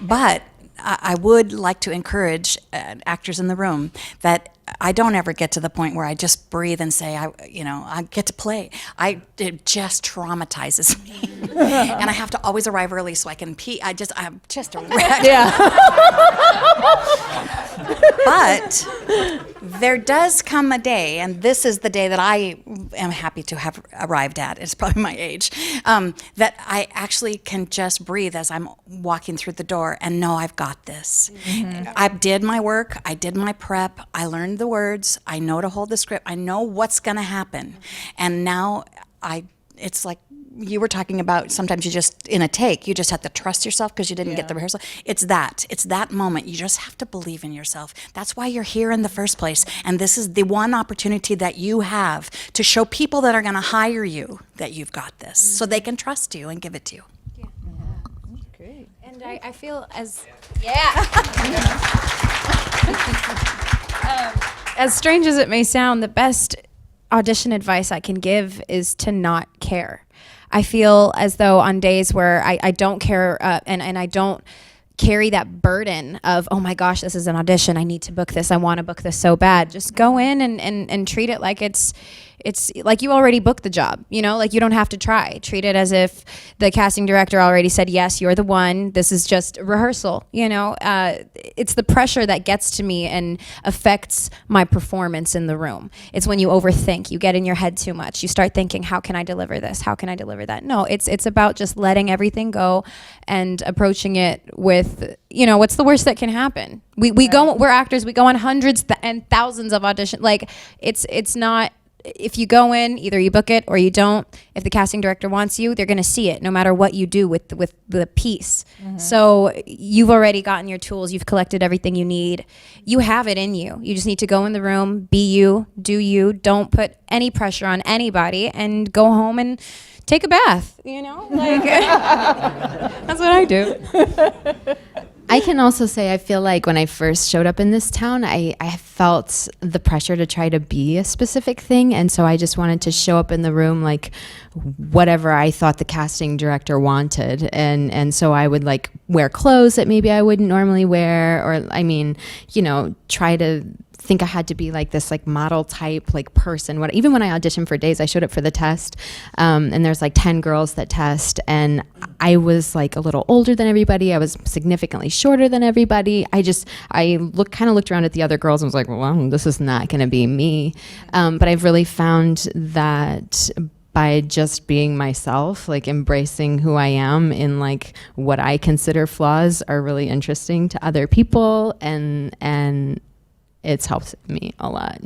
But I would like to encourage actors in the room that I don't ever get to the point where I just breathe and say, I get to play. It just traumatizes me. And I have to always arrive early so I can pee. I'm just a wreck. Yeah. there does come a day, and this is the day that I am happy to have arrived at, it's probably my age, that I actually can just breathe as I'm walking through the door and know I've got this. I did my work, I did my prep, I learned the words, I know to hold the script, I know what's going to happen. And now it's like you were talking about, sometimes you just, in a take, you just have to trust yourself because you didn't get the rehearsal. It's that moment. You just have to believe in yourself. That's why you're here in the first place. And this is the one opportunity that you have to show people that are going to hire you that you've got this, so they can trust you and give it to you. Great. And I feel as as strange as it may sound, the best audition advice I can give is to not care. I feel as though on days where I don't care and I don't carry that burden of, oh my gosh, this is an audition, I need to book this, I want to book this so bad. Just go in and treat it like it's like you already booked the job, you know, like you don't have to try. Treat it as if the casting director already said, yes, you're the one, this is just rehearsal, you know. It's the pressure that gets to me and affects my performance in the room. It's when you overthink, you get in your head too much, you start thinking, how can I deliver this, how can I deliver that? No, it's about just letting everything go and approaching it with, you know, what's the worst that can happen? We're actors, we go on hundreds and thousands of auditions. Like it's not, if you go in, either you book it or you don't. If the casting director wants you, they're going to see it no matter what you do with the piece. So you've already gotten your tools. You've collected everything you need. You have it in you. You just need to go in the room, be you, do you. Don't put any pressure on anybody and go home and take a bath, you know? Like, that's what I do. I can also say I feel like when I first showed up in this town, I felt the pressure to try to be a specific thing. And so I just wanted to show up in the room like whatever I thought the casting director wanted. And so I would like wear clothes that maybe I wouldn't normally wear, or I mean, you know, try to think I had to be like this like model type like person. Even when I auditioned for Days, I showed up for the test, and there's like 10 girls that test, and I was like a little older than everybody. I was significantly shorter than everybody. I kind of looked around at the other girls and was like, well, this is not going to be me. But I've really found that by just being myself, like embracing who I am in like what I consider flaws are really interesting to other people, and it's helped me a lot.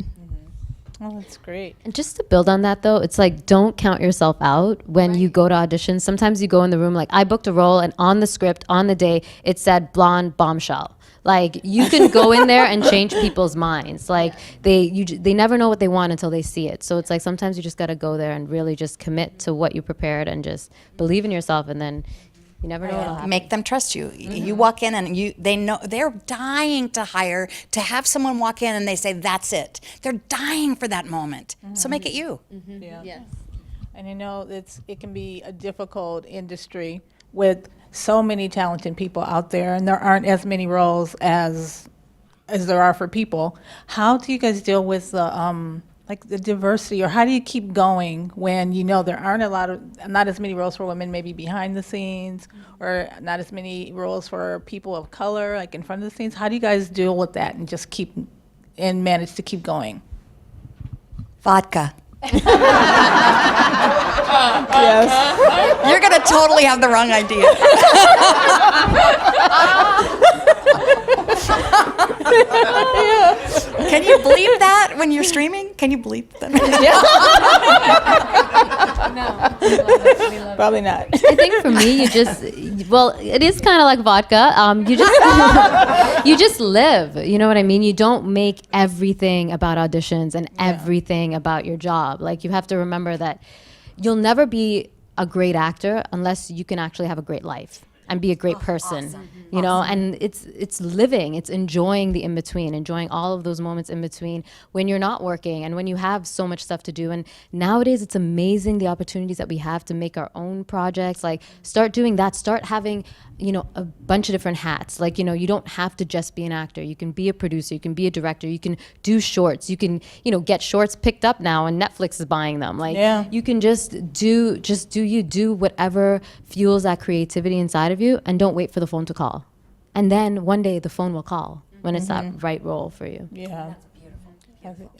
Oh, that's great. And just to build on that, though, it's like, don't count yourself out when you go to auditions. Sometimes you go in the room, like I booked a role and on the script, on the day, it said blonde bombshell. Like you can go in there and change people's minds. Like they never know what they want until they see it. So it's like sometimes you just got to go there and really just commit to what you prepared and just believe in yourself, and then you never know what'll happen. Make them trust you. You walk in and they know they're dying to have someone walk in and they say, that's it. They're dying for that moment. So make it you. Yeah. Yes. And I know it can be a difficult industry with so many talented people out there, and there aren't as many roles as there are for people. How do you guys deal with the the diversity, or how do you keep going when you know there aren't not as many roles for women maybe behind the scenes, or not as many roles for people of color like in front of the scenes? How do you guys deal with that and just manage to keep going? Vodka. Yes. You're going to totally have the wrong idea. Can you bleep that when you're streaming? Can you bleep that? No. Probably not. I think for me, it is kind of like vodka. You just live. You know what I mean? You don't make everything about auditions and everything about your job. Like you have to remember that you'll never be a great actor unless you can actually have a great life and be a great person. Awesome. You know, and it's living, it's enjoying the in-between, enjoying all of those moments in between when you're not working and when you have so much stuff to do. And nowadays it's amazing the opportunities that we have to make our own projects. Like start doing that, start having, you know, a bunch of different hats. Like, you know, you don't have to just be an actor. You can be a producer, you can be a director, you can do shorts, you can, you know, get shorts picked up now and Netflix is buying them. Like you can just do whatever fuels that creativity inside of you, and don't wait for the phone to call. And then one day the phone will call when it's that right role for you. Yeah.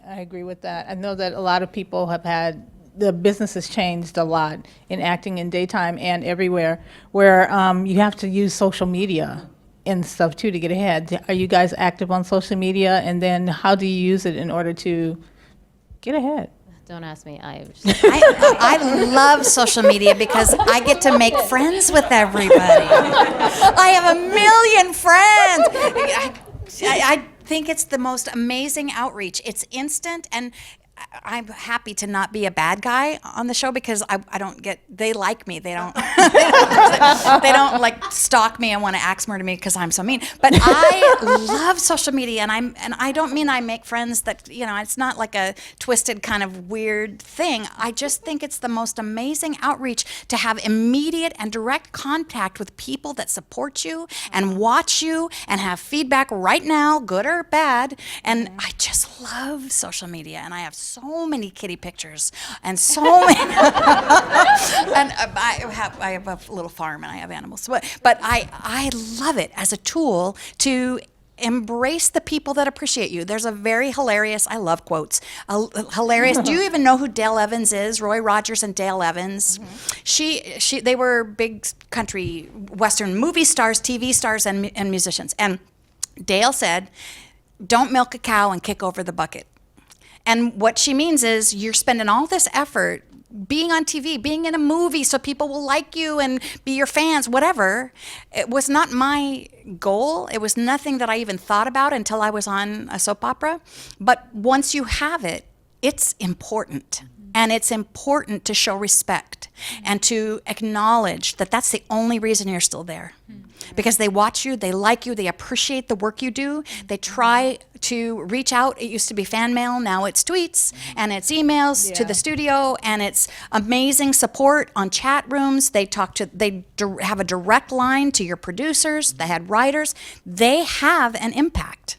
I agree with that. I know that a lot of people have had, the business has changed a lot in acting in daytime and everywhere, where you have to use social media and stuff too to get ahead. Are you guys active on social media? And then how do you use it in order to get ahead? Don't ask me. I love social media because I get to make friends with everybody. I have a million friends. I think it's the most amazing outreach. It's instant, and I'm happy to not be a bad guy on the show because I don't get, they like me. They don't, they don't like stalk me and want to axe murder me because I'm so mean. But I love social media, and I don't mean I make friends that, you know, it's not like a twisted kind of weird thing. I just think it's the most amazing outreach to have immediate and direct contact with people that support you and watch you and have feedback right now, good or bad. And I just love social media, and I have so many kitty pictures and so many and I have a little farm and I have animals, but I love it as a tool to embrace the people that appreciate you. There's a very hilarious, I love quotes, hilarious, do you even know who Dale Evans is? Roy Rogers and Dale Evans. They were big country western movie stars, TV stars, and musicians. And Dale said, don't milk a cow and kick over the bucket. And what she means is you're spending all this effort being on TV, being in a movie so people will like you and be your fans, whatever. It was not my goal. It was nothing that I even thought about until I was on a soap opera. But once you have it, it's important. And it's important to show respect and to acknowledge that that's the only reason you're still there. Because they watch you, they like you, they appreciate the work you do. They try to reach out. It used to be fan mail, now it's tweets, and it's emails to the studio, and it's amazing support on chat rooms. They have a direct line to your producers, the head writers. They have an impact.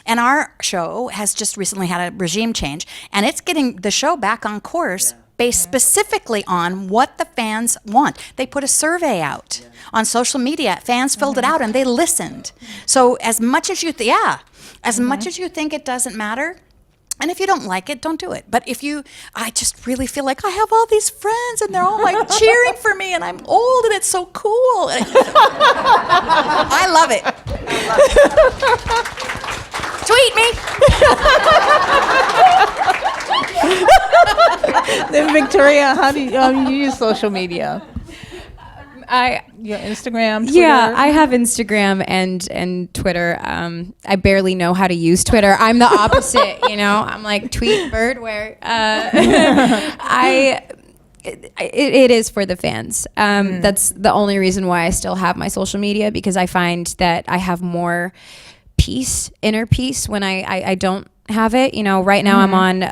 And our show has just recently had a regime change, and it's getting the show back on course based specifically on what the fans want. They put a survey out on social media. Fans filled it out and they listened. So as much as you much as you think it doesn't matter, and if you don't like it, don't do it. But I just really feel like I have all these friends and they're all like cheering for me, and I'm old and it's so cool. I love it. Tweet me. Then Victoria, how do you use social media? Your Instagram, Twitter? Yeah, I have Instagram and Twitter. I barely know how to use Twitter. I'm the opposite, you know. I'm like tweet birdware. It is for the fans. That's the only reason why I still have my social media, because I find that I have more inner peace when I don't have it. You know, right now I'm on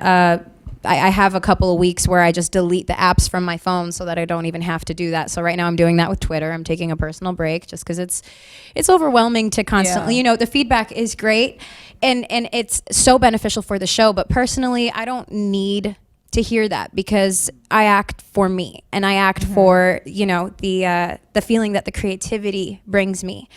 I have a couple of weeks where I just delete the apps from my phone so that I don't even have to do that. So right now I'm doing that with Twitter. I'm taking a personal break just because it's overwhelming to constantly, you know, the feedback is great and it's so beneficial for the show. But personally, I don't need to hear that because I act for me and I act for, you know, the feeling that the creativity brings me.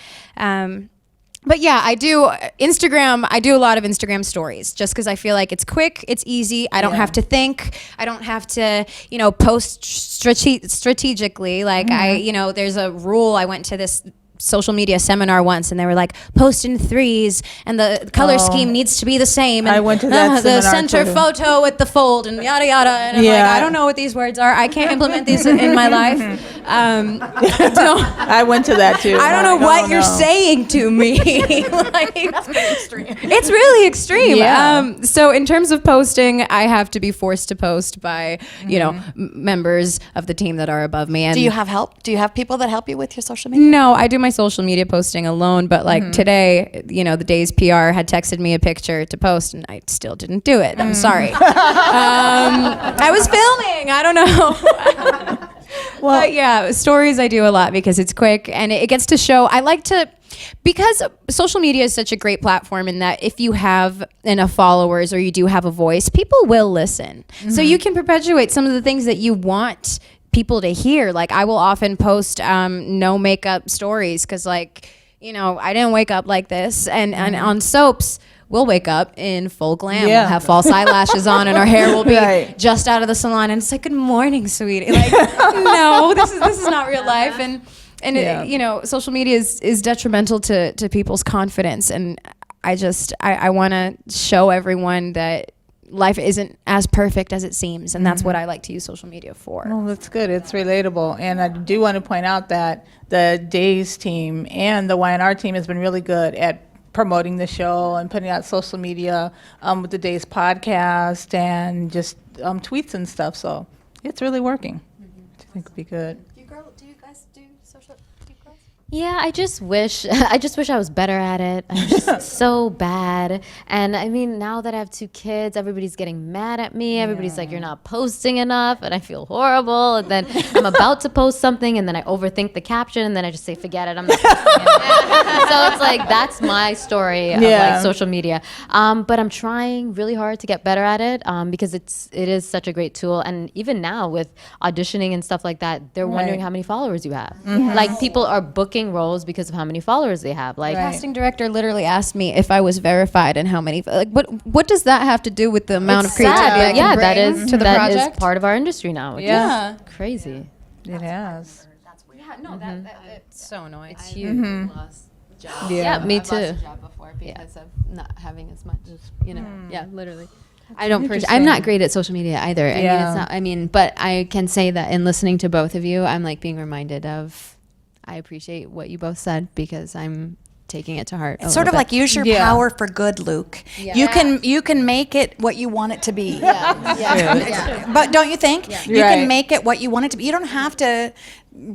But yeah, I do Instagram. I do a lot of Instagram stories just because I feel like it's quick, it's easy. I don't have to think. I don't have to, you know, post strategically. Like there's a rule. I went to this social media seminar once and they were like, post in threes and the color scheme needs to be the same. And I went to that the seminar center too. photo with the fold and yada yada. And I'm like, I don't know what these words are. I can't implement these in my life. I went to that too. I don't know what you're saying to me. Like, that's very extreme. It's really extreme. Yeah. So in terms of posting, I have to be forced to post by, you know, members of the team that are above me. And Do you have help? Do you have people that help you with your social media? no, I do my social media posting alone, but like today, you know, the day's PR had texted me a picture to post and I still didn't do it. I'm sorry. I was filming. I don't know. Well, But yeah, stories I do a lot because it's quick and it gets to show. I like to, because social media is such a great platform in that if you have enough followers or you do have a voice, people will listen. So you can perpetuate some of the things that you want people to hear. Like I will often post no makeup stories because, like, you know, I didn't wake up like this. And on soaps, we'll wake up in full glam. Yeah. We'll have false eyelashes on, and our hair will be Right. just out of the salon, and it's like, good morning, sweetie. Like, no, this is not real life. And Yeah. it, you know, social media is detrimental to people's confidence. And I want to show everyone that life isn't as perfect as it seems, and that's what I like to use social media for. Well, that's good. It's relatable. And I do want to point out that the Days team and the Y&R team has been really good at promoting the show and putting out social media with the Days podcast and just tweets and stuff. So it's really working. I think it'd be good. Do you guys do social? Yeah, I just wish I was better at it. I'm just so bad. And I mean, now that I have 2 kids, everybody's getting mad at me. Everybody's like, you're not posting enough, and I feel horrible. And then I'm about to post something, and then I overthink the caption, and then I just say, forget it, I'm not posting it. So it's like, that's my story of like social media. But I'm trying really hard to get better at it because it is such a great tool. And even now with auditioning and stuff like that, they're wondering how many followers you have. Like, people are booking roles because of how many followers they have. Like, Casting director literally asked me if I was verified and how many. Like, what does that have to do with the amount of creativity I can yeah, bring that is to the that is project? part of our industry now. Which Yeah. is crazy. It has. Yeah, no, it's so annoying. It's huge. Lost jobs. Yeah. Me I've too. lost a job before because of not having as much, you know. Yeah, literally. I don't. I'm not great at social media either. I mean, it's not. I mean, but I can say that in listening to both of you, I'm like being reminded of. I appreciate what you both said because I'm taking it to heart. It's sort of like use your power for good, Luke. You can make it what you want it to be. But don't you think you Right. can make it what you want it to be? You don't have to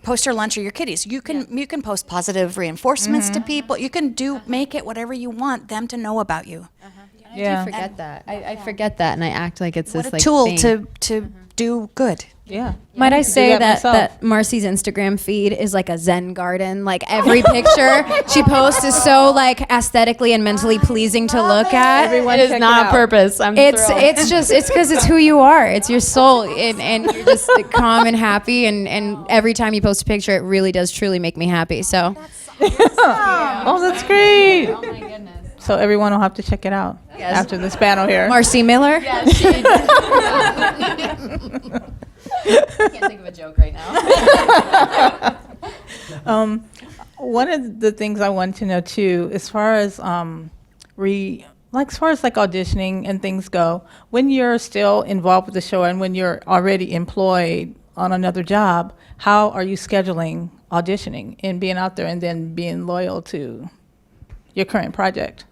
post your lunch or your kitties. You can post positive reinforcements to people. You can make it whatever you want them to know about you. Yeah. I forget that. I forget that, and I act like it's What this a like tool thing. to do good. Yeah. Might I say that that Marci's Instagram feed is like a Zen garden. Like, every picture she posts is so like aesthetically and mentally pleasing to look at. Everyone It is check not it out. purpose. I'm It's thrilled. it's because it's who you are. It's your soul, and you're just calm and happy. And every time you post a picture, it really does truly make me happy. So Oh, that's great. Oh my goodness. So everyone will have to check it out after this panel here. Marci Miller. Yeah, she. I can't think of a joke right now. One of the things I wanted to know too, as far as auditioning and things go, when you're still involved with the show and when you're already employed on another job, how are you scheduling auditioning and being out there and then being loyal to your current project?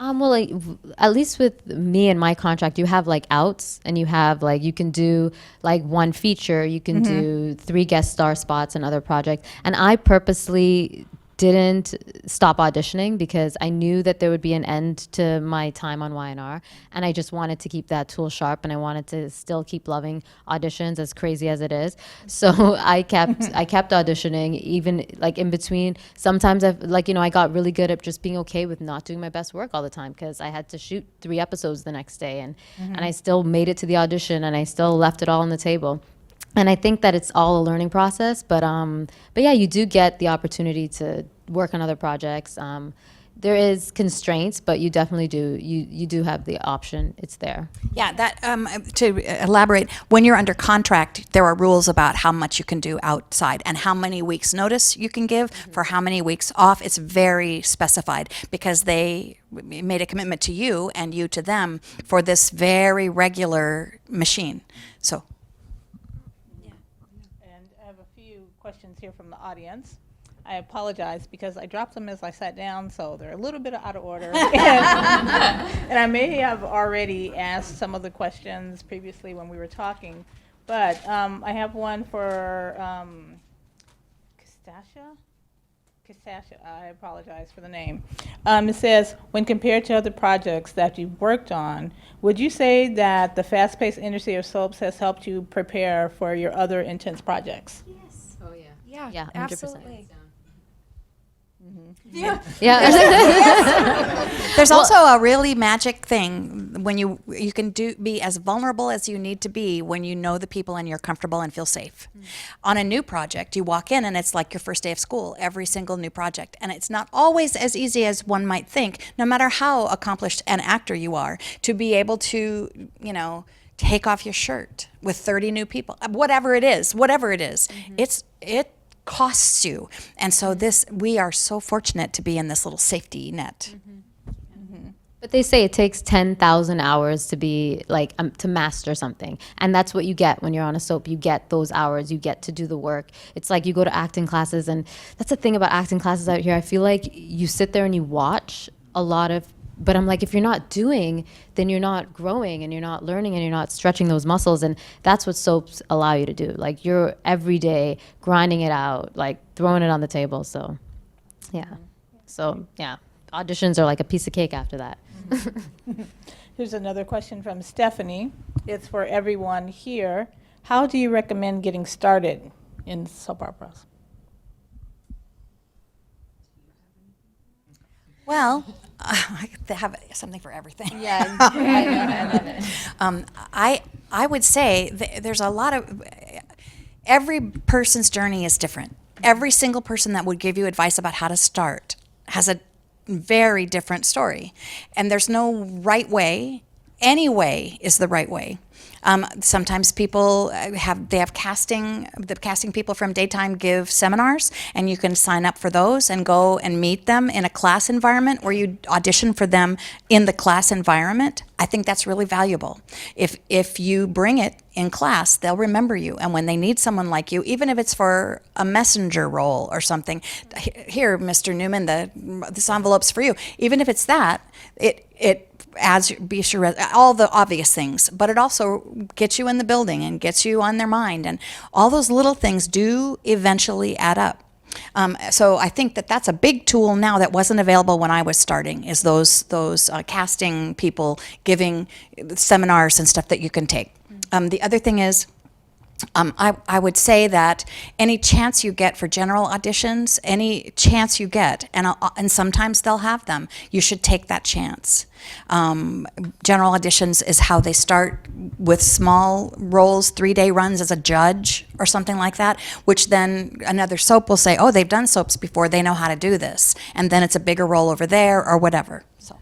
Well, like, at least with me and my contract, you have like outs, and you have like, you can do like 1 feature, you can do 3 guest star spots in other projects. And I purposely didn't stop auditioning because I knew that there would be an end to my time on Y&R, and I just wanted to keep that tool sharp, and I wanted to still keep loving auditions, as crazy as it is. So I kept auditioning, even like in between. Sometimes I got really good at just being okay with not doing my best work all the time because I had to shoot 3 episodes the next day, and I still made it to the audition, and I still left it all on the table. And I think that it's all a learning process, but yeah, you do get the opportunity to work on other projects. There is constraints, but you definitely do. You do have the option. It's there. Yeah, that to elaborate, when you're under contract, there are rules about how much you can do outside and how many weeks notice you can give for how many weeks off. It's very specified because they made a commitment to you and you to them for this very regular machine. So. And I have a few questions here from the audience. I apologize because I dropped them as I sat down, so they're a little bit out of order. And I may have already asked some of the questions previously when we were talking, but I have one for Kistasha, I apologize for the name. It says, when compared to other projects that you've worked on, would you say that the fast-paced industry of soaps has helped you prepare for your other intense projects? Oh yeah. Yeah, 100%. Yeah. There's also a really magic thing when you can be as vulnerable as you need to be when you know the people and you're comfortable and feel safe. On a new project, you walk in and it's like your first day of school, every single new project. And it's not always as easy as one might think, no matter how accomplished an actor you are, to be able to, take off your shirt with 30 new people, whatever it is, it costs you. And so we are so fortunate to be in this little safety net. But they say it takes 10,000 hours to be like to master something, and that's what you get when you're on a soap. You get those hours. You get to do the work. It's like you go to acting classes, and that's the thing about acting classes out here. I feel like you sit there and you watch a lot of. But I'm like, if you're not doing, then you're not growing and you're not learning and you're not stretching those muscles. And that's what soaps allow you to do. Like you're every day grinding it out, like throwing it on the table. So, yeah. So, yeah. Auditions are like a piece of cake after that. Here's another question from Stephanie. It's for everyone here. How do you recommend getting started in soap operas? Well, I have something for everything. Yeah, I love it. I would say there's a lot of, every person's journey is different. Every single person that would give you advice about how to start has a very different story. And there's no right way. Any way is the right way. Sometimes people the casting people from Daytime give seminars, and you can sign up for those and go and meet them in a class environment where you audition for them in the class environment. I think that's really valuable. If you bring it in class, they'll remember you, and when they need someone like you, even if it's for a messenger role or something, here, Mr. Newman, this envelope's for you. Even if it's that, it adds all the obvious things, but it also gets you in the building and gets you on their mind, and all those little things do eventually add up. So I think that's a big tool now that wasn't available when I was starting, is those casting people giving seminars and stuff that you can take. The other thing is, I would say that any chance you get for general auditions, any chance you get, and sometimes they'll have them, you should take that chance. General auditions is how they start with small roles, 3-day runs as a judge or something like that, which then another soap will say, oh, they've done soaps before, they know how to do this. And then it's a bigger role over there or whatever. So.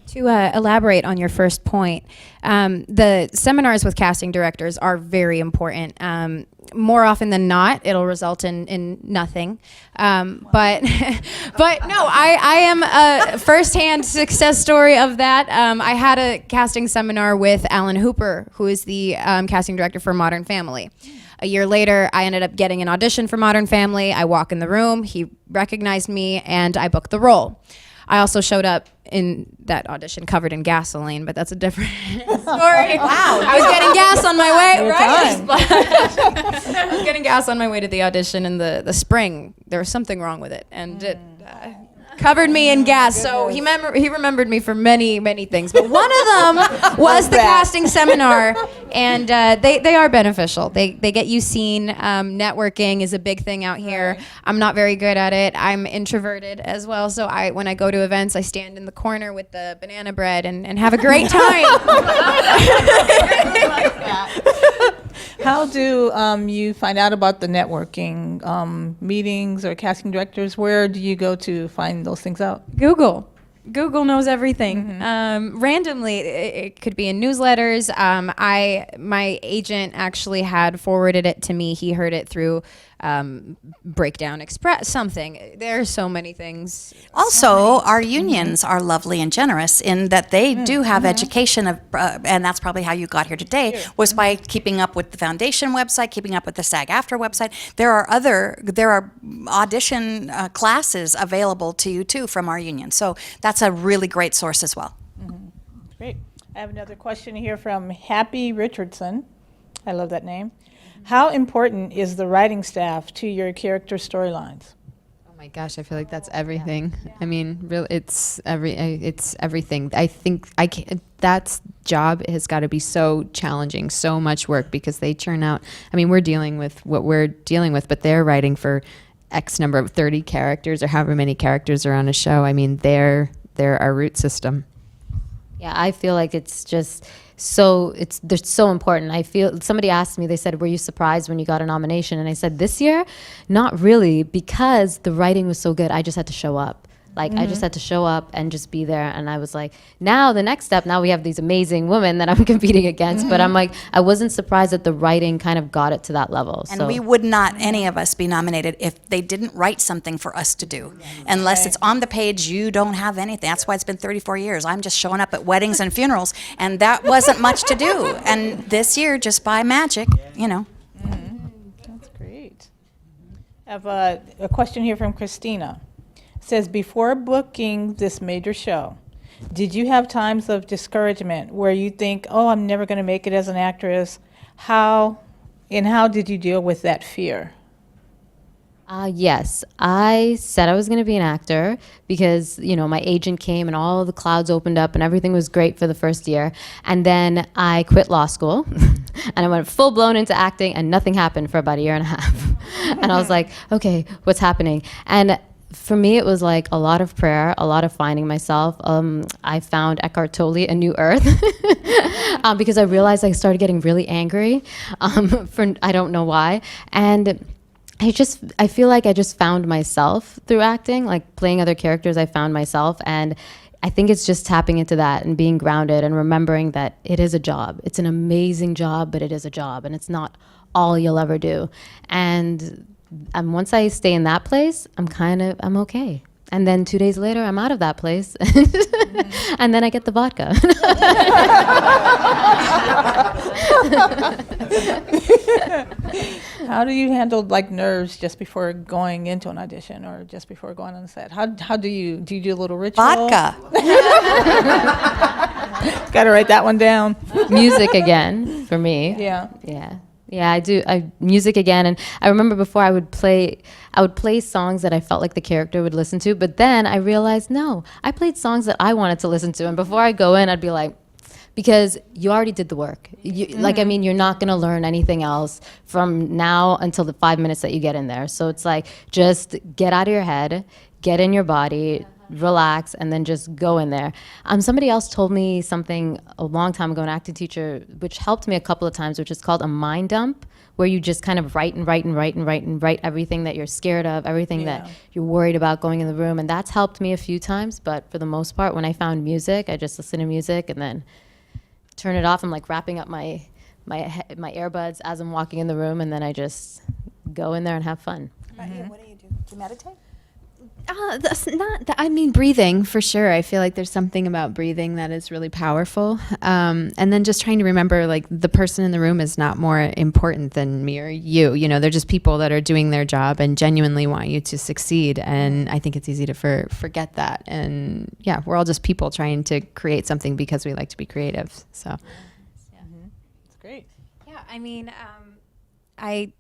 To elaborate on your first point, the seminars with casting directors are very important. More often than not, it'll result in nothing. But no, I am a firsthand success story of that. I had a casting seminar with Alan Hooper, who is the casting director for Modern Family. A year later, I ended up getting an audition for Modern Family. I walk in the room, he recognized me, and I booked the role. I also showed up in that audition covered in gasoline, but that's a different story. Wow. I was getting gas on my way, right? I was getting gas on my way to the audition in the spring. There was something wrong with it, and it covered me in gas. So he remembered me for many, many things. But one of them was the casting seminar, and they are beneficial. They get you seen. Networking is a big thing out here. I'm not very good at it. I'm introverted as well. So when I go to events, I stand in the corner with the banana bread and have a great time. How do you find out about the networking meetings or casting directors? Where do you go to find those things out? Google knows everything. Randomly, it could be in newsletters. My agent actually had forwarded it to me. He heard it through Breakdown Express, something. There are so many things. Also, our unions are lovely and generous in that they do have education of, and that's probably how you got here today, was by keeping up with the foundation website, keeping up with the SAG-AFTRA website. There are audition classes available to you too from our union. So that's a really great source as well. Great. I have another question here from Happy Richardson. I love that name. How important is the writing staff to your character storylines? Oh my gosh, I feel like that's everything. I mean, really, it's everything. I think that job has got to be so challenging, so much work, because they churn out. I mean, we're dealing with what we're dealing with, but they're writing for X number of 30 characters or however many characters are on a show. I mean, they're our root system. Yeah, I feel like it's just they're so important. I feel somebody asked me, they said, were you surprised when you got a nomination? And I said, this year, not really, because the writing was so good. I just had to show up. Like, I just had to show up and just be there. And I was like, now the next step, now we have these amazing women that I'm competing against. But I'm like, I wasn't surprised that the writing kind of got it to that level. And we would not, any of us, be nominated if they didn't write something for us to do. Unless it's on the page, you don't have anything. That's why it's been 34 years. I'm just showing up at weddings and funerals, and that wasn't much to do. And this year, just by magic, you know. That's great. I have a question here from Christina. It says, before booking this major show, did you have times of discouragement where you think, oh, I'm never going to make it as an actress? How did you deal with that fear? Yes, I said I was going to be an actor because, my agent came and all the clouds opened up and everything was great for the first year. And then I quit law school and I went full blown into acting and nothing happened for about a year and a half. And I was like, okay, what's happening? And for me, it was like a lot of prayer, a lot of finding myself. I found Eckhart Tolle, A New Earth, because I realized I started getting really angry for I don't know why. And I feel like I just found myself through acting, like playing other characters. I found myself, and I think it's just tapping into that and being grounded and remembering that it is a job. It's an amazing job, but it is a job, and it's not all you'll ever do. And once I stay in that place, I'm okay. And then 2 days later, I'm out of that place, and then I get the vodka. How do you handle nerves just before going into an audition or just before going on the set? How do you do a little ritual? Vodka. Got to write that one down. Music again for me. Yeah, I do. Music again, and I remember before I would play songs that I felt like the character would listen to, but then I realized, no, I played songs that I wanted to listen to, and before I go in, I'd be like, because you already did the work. You're not going to learn anything else from now until the 5 minutes that you get in there. So it's like, just get out of your head, get in your body, relax, and then just go in there. Somebody else told me something a long time ago, an acting teacher, which helped me a couple of times, which is called a mind dump, where you just kind of write everything that you're scared of, everything that you're worried about going in the room. And that's helped me a few times. But for the most part, when I found music, I just listen to music and then turn it off. I'm like wrapping up my earbuds as I'm walking in the room, and then I just go in there and have fun. What do you do? Do you meditate? That's not. Breathing for sure. I feel like there's something about breathing that is really powerful. And then just trying to remember, the person in the room is not more important than me or you. They're just people that are doing their job and genuinely want you to succeed. And I think it's easy to forget that. And yeah, we're all just people trying to create something because we like to be creative. So, That's great. Yeah, I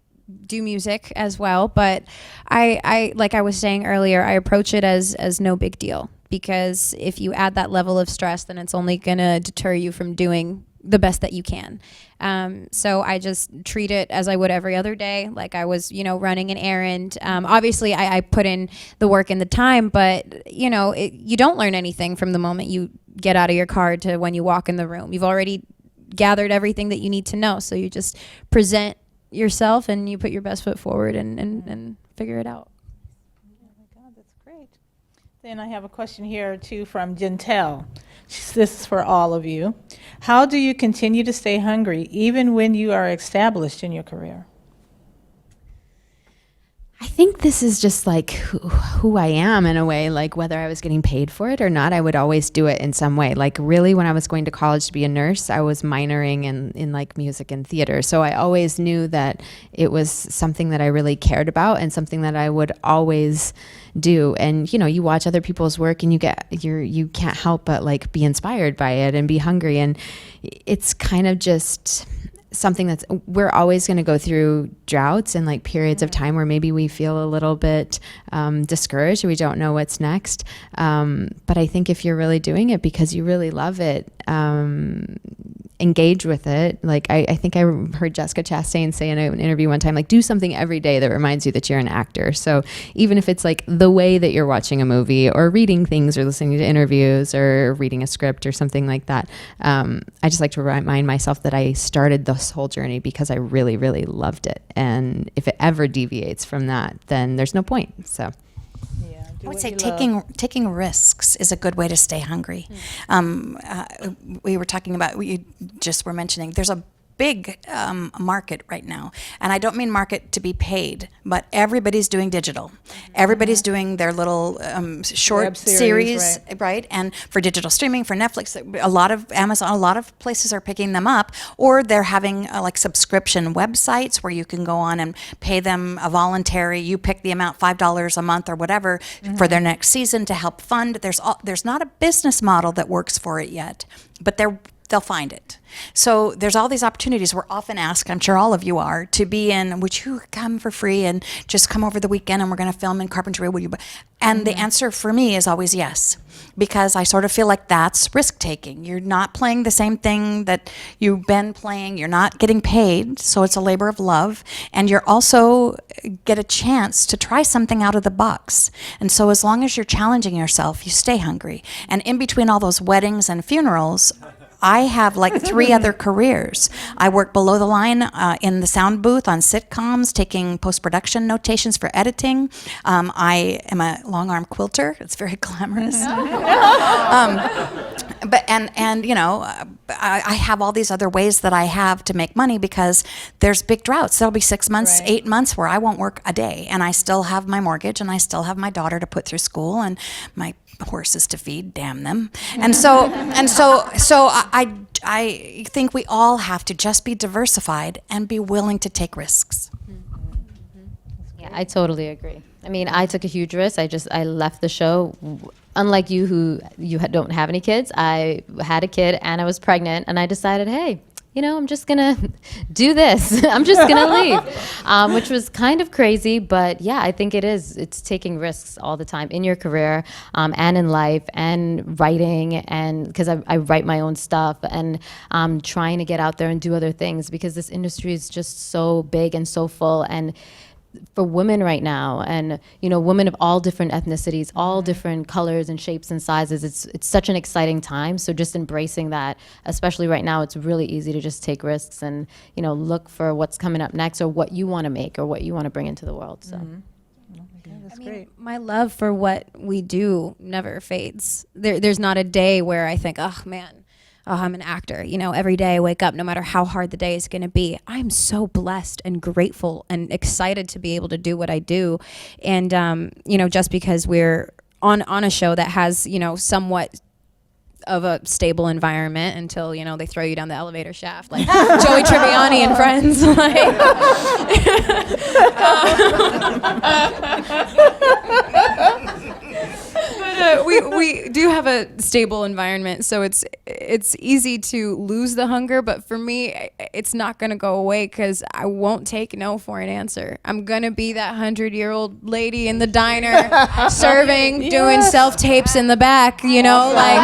do music as well, but I like I was saying earlier, I approach it as no big deal, because if you add that level of stress, then it's only gonna deter you from doing the best that you can. So I just treat it as I would every other day, like I was, running an errand. Obviously I put in the work and the time, but you don't learn anything from the moment you get out of your car to when you walk in the room. You've already gathered everything that you need to know, so you just present yourself and you put your best foot forward and figure it out. Oh my God, that's great. Then I have a question here too from Gentel. This is for all of you. How do you continue to stay hungry even when you are established in your career? I think this is just who I am in a way. Whether I was getting paid for it or not, I would always do it in some way. Really, when I was going to college to be a nurse, I was minoring in music and theater. So I always knew that it was something that I really cared about and something that I would always do. And you watch other people's work and you can't help but be inspired by it and be hungry. And it's kind of just something that's, we're always going to go through droughts and like periods of time where maybe we feel a little bit discouraged or we don't know what's next. But I think if you're really doing it because you really love it, engage with it. Like I think I heard Jessica Chastain say in an interview one time, like, do something every day that reminds you that you're an actor. So even if it's like the way that you're watching a movie or reading things or listening to interviews or reading a script or something like that, I just like to remind myself that I started this whole journey because I really, really loved it. And if it ever deviates from that, then there's no point. So I would say taking risks is a good way to stay hungry. We were talking about, you just were mentioning, there's a big market right now. And I don't mean market to be paid, but everybody's doing digital. Everybody's doing their little short Web series, right? And for digital streaming, for Netflix, a lot of Amazon, a lot of places are picking them up, or they're having like subscription websites where you can go on and pay them a voluntary, you pick the amount, $5 a month or whatever, for their next season to help fund. There's not a business model that works for it yet, but they'll find it. So there's all these opportunities. We're often asked, I'm sure all of you are, to be in, would you come for free and just come over the weekend and we're going to film in Carpinteria? Will you? And the answer for me is always yes, because I sort of feel like that's risk taking. You're not playing the same thing that you've been playing. You're not getting paid, so it's a labor of love. And you're also get a chance to try something out of the box. And so as long as you're challenging yourself, you stay hungry. And in between all those weddings and funerals, I have like 3 other careers. I work below the line in the sound booth on sitcoms, taking post-production notations for editing. I am a long-arm quilter. It's very glamorous. But you know, I have all these other ways that I have to make money because there's big droughts. There'll be 6 months, 8 months where I won't work a day, and I still have my mortgage, and I still have my daughter to put through school, and my horses to feed, damn them. And so I think we all have to just be diversified and be willing to take risks. Yeah, I totally agree. I mean, I took a huge risk. I left the show. Unlike you, who don't have any kids, I had a kid and I was pregnant, and I decided, hey, you know, I'm just gonna do this. I'm just gonna leave, which was kind of crazy, but yeah, I think it's taking risks all the time in your career, and in life, and writing, and because I write my own stuff, and trying to get out there and do other things, because this industry is just so big and so full. And for women right now, and you know, women of all different ethnicities, all different colors and shapes and sizes, it's such an exciting time. So just embracing that, especially right now, it's really easy to just take risks and, you know, look for what's coming up next, or what you want to make, or what you want to bring into the world. So That's great. My love for what we do never fades. There's not a day where I think, oh man, I'm an actor. You know, every day I wake up, no matter how hard the day is going to be, I'm so blessed and grateful and excited to be able to do what I do. And, you know, just because we're on a show that has, you know, somewhat of a stable environment until, you know, they throw you down the elevator shaft, like Joey Tribbiani and Friends. But we do have a stable environment, so it's easy to lose the hunger. But for me, it's not going to go away, because I won't take no for an answer. I'm going to be that 100-year-old lady in the diner serving, doing self-tapes in the back, you know, like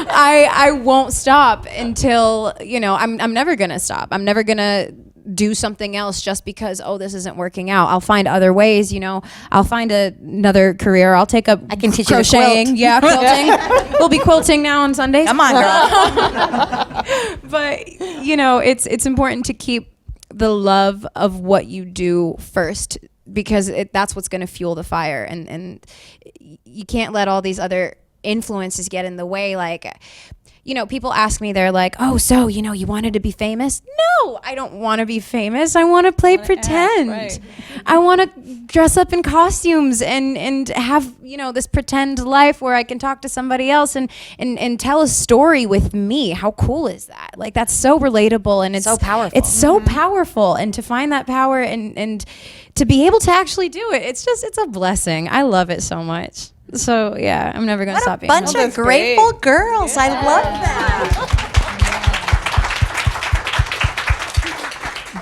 I won't stop until, you know, I'm never going to stop. I'm never going to do something else just because, oh, this isn't working out. I'll find other ways, you know. I'll find another career. I'll take up I can teach crocheting. you to quilt. Yeah, quilting. We'll be quilting now on Sundays. Come on, girl. But, you know, it's important to keep the love of what you do first, because that's what's going to fuel the fire. And you can't let all these other influences get in the way. Like, you know, people ask me, they're like, oh, so, you know, you wanted to be famous? No, I don't want to be famous. I want to play pretend. Act, right. I want to dress up in costumes and have, you know, this pretend life where I can talk to somebody else and tell a story with me. How cool is that? Like, that's so relatable, and it's so powerful. It's so powerful, and to find that power and to be able to actually do it, it's a blessing. I love it so much. So yeah, I'm never gonna stop being Bunch Oh, of that's grateful great. girls. I love that.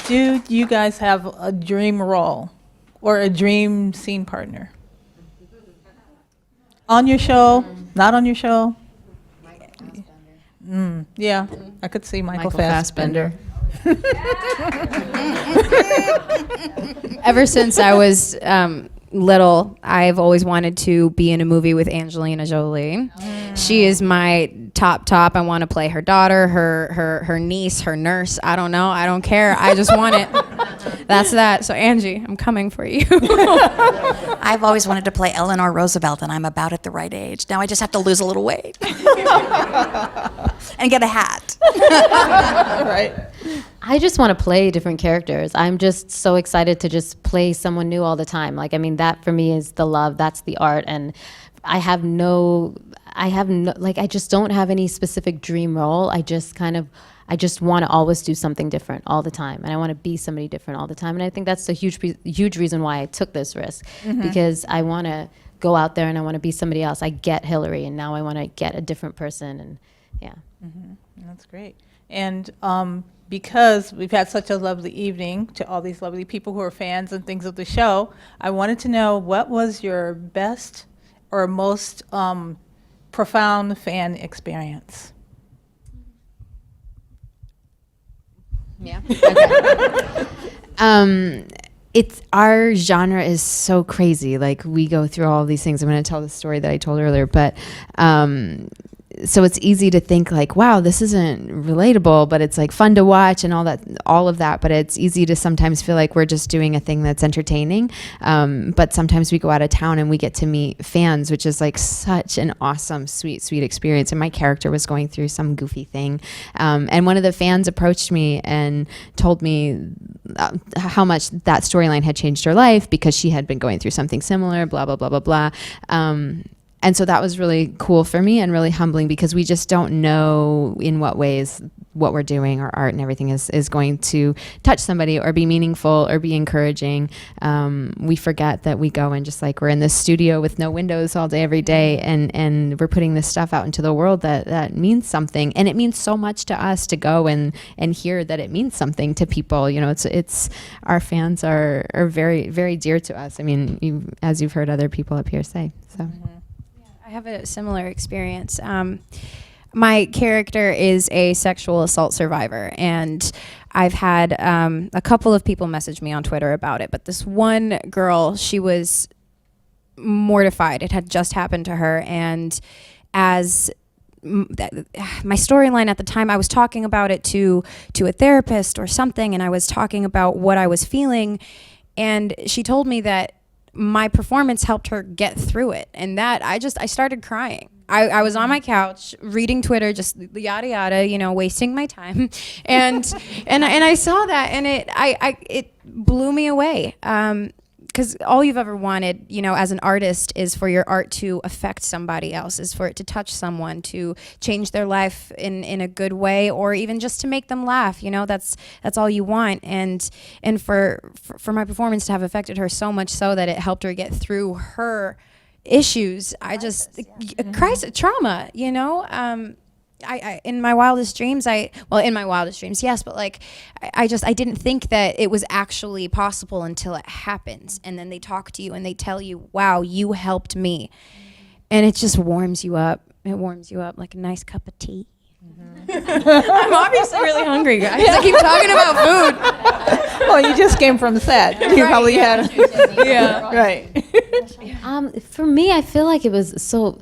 Do you guys have a dream role or a dream scene partner? On your show? Not on your show? Yeah, I could see Michael Fassbender. Ever since I was little, I've always wanted to be in a movie with Angelina Jolie. She is my top. I want to play her daughter, her niece, her nurse. I don't know. I don't care. I just want it. That's that. So Angie, I'm coming for you. I've always wanted to play Eleanor Roosevelt, and I'm about at the right age. Now I just have to lose a little weight and get a hat. Right. I just want to play different characters. I'm just so excited to just play someone new all the time. Like, I mean, that for me is the love, that's the art. And I just don't have any specific dream role. I just want to always do something different all the time. And I want to be somebody different all the time. And I think that's a huge reason why I took this risk, because I want to go out there and I want to be somebody else. I get Hillary, and now I want to get a different person. And yeah. That's great. And because we've had such a lovely evening to all these lovely people who are fans and things of the show, I wanted to know, what was your best or most profound fan experience? Yeah. Okay. It's our genre is so crazy. Like, we go through all these things. I'm going to tell the story that I told earlier, but so it's easy to think like, wow, this isn't relatable, but it's like fun to watch and all of that. But it's easy to sometimes feel like we're just doing a thing that's entertaining. But sometimes we go out of town and we get to meet fans, which is like such an awesome, sweet experience. And my character was going through some goofy thing. And one of the fans approached me and told me how much that storyline had changed her life because she had been going through something similar, blah, blah, blah, blah, blah. And so that was really cool for me and really humbling, because we just don't know in what ways what we're doing, our art and everything is going to touch somebody or be meaningful or be encouraging. We forget that we go and just like we're in this studio with no windows all day, every day, and we're putting this stuff out into the world that means something. And it means so much to us to go and hear that it means something to people. You know, it's our fans are very, very dear to us. I mean, as you've heard other people up here say, so. I have a similar experience. My character is a sexual assault survivor, and I've had a couple of people message me on Twitter about it, but this one girl, she was mortified. It had just happened to her, and as my storyline at the time, I was talking about it to a therapist or something, and I was talking about what I was feeling, and she told me that my performance helped her get through it, and that I started crying. I was on my couch reading Twitter, just yada yada, you know, wasting my time, and I saw that, and it blew me away. Because all you've ever wanted, you know, as an artist is for your art to affect somebody else, is for it to touch someone, to change their life in a good way, or even just to make them laugh. You know, that's all you want. And for my performance to have affected her so much so that it helped her get through her issues, crisis, trauma, you know. I in my wildest dreams, yes, but like I didn't think that it was actually possible until it happens, and then they talk to you and they tell you, wow, you helped me, and it just warms you up. It warms you up like a nice cup of tea. I'm obviously really hungry, guys. I keep talking about food. Well, you just came from set. You probably had. Yeah. Right. For me, I feel like it was so.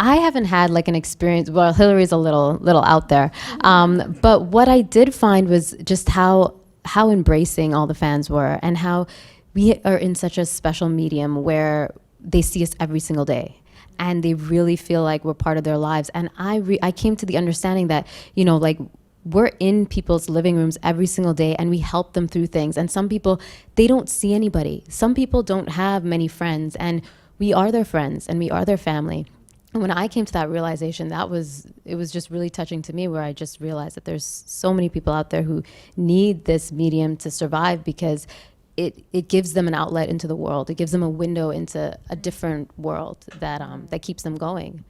I haven't had like an experience. Well, Hillary's a little out there, but what I did find was just how embracing all the fans were, and how we are in such a special medium where they see us every single day, and they really feel like we're part of their lives. And I came to the understanding that, you know, like, we're in people's living rooms every single day, and we help them through things. And some people, they don't see anybody. Some people don't have many friends, and we are their friends and we are their family. And when I came to that realization, it was just really touching to me, where I just realized that there's so many people out there who need this medium to survive, because it gives them an outlet into the world. It gives them a window into a different world that keeps them going.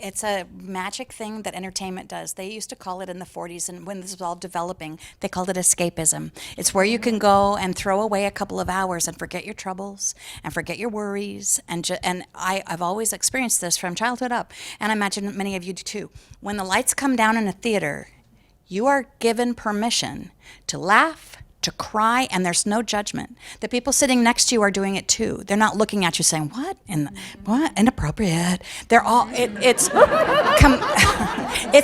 It's a magic thing that entertainment does. They used to call it in the 40s, and when this was all developing, they called it escapism. It's where you can go and throw away a couple of hours and forget your troubles and forget your worries. And I've always experienced this from childhood up, and I imagine many of you do too. When the lights come down in a theater, you are given permission to laugh, to cry, and there's no judgment. The people sitting next to you are doing it too. They're not looking at you saying, what? What? Inappropriate. They're all, it's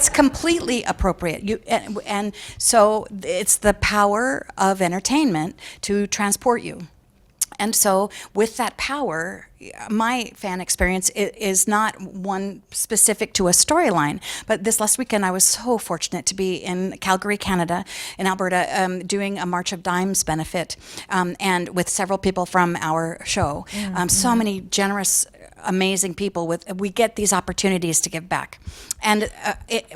completely appropriate. And so it's the power of entertainment to transport you. And so with that power, my fan experience is not one specific to a storyline. But this last weekend, I was so fortunate to be in Calgary, Canada, in Alberta, doing a March of Dimes benefit, and with several people from our show. So many generous, amazing people. We get these opportunities to give back. And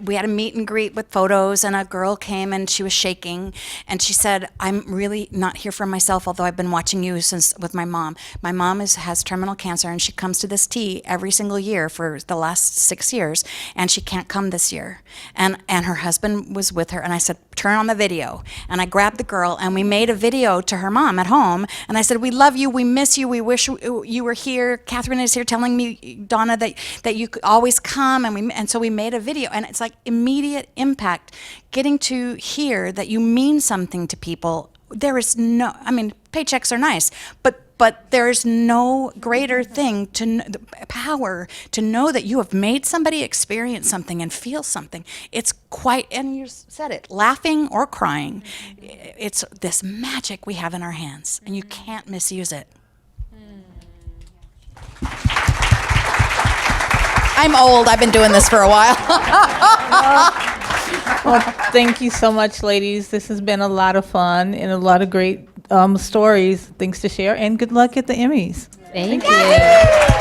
we had a meet and greet with photos, and a girl came and she was shaking, and she said, I'm really not here for myself, although I've been watching you since with my mom. My mom has terminal cancer, and she comes to this tea every single year for the last 6 years, and she can't come this year. And her husband was with her, and I said, turn on the video. And I grabbed the girl, and we made a video to her mom at home, and I said, we love you, we miss you, we wish you were here. Catherine is here telling me, Donna, that you could always come, and so we made a video, and it's like immediate impact, getting to hear that you mean something to people. There is no, I mean, paychecks are nice, but there is no greater thing the power to know that you have made somebody experience something and feel something. It's quite, and you said it, laughing or crying. It's this magic we have in our hands, and you can't misuse it. I'm old. I've been doing this for a while. Well, thank you so much, ladies. This has been a lot of fun and a lot of great stories, things to share, and good luck at the Emmys. Thank you.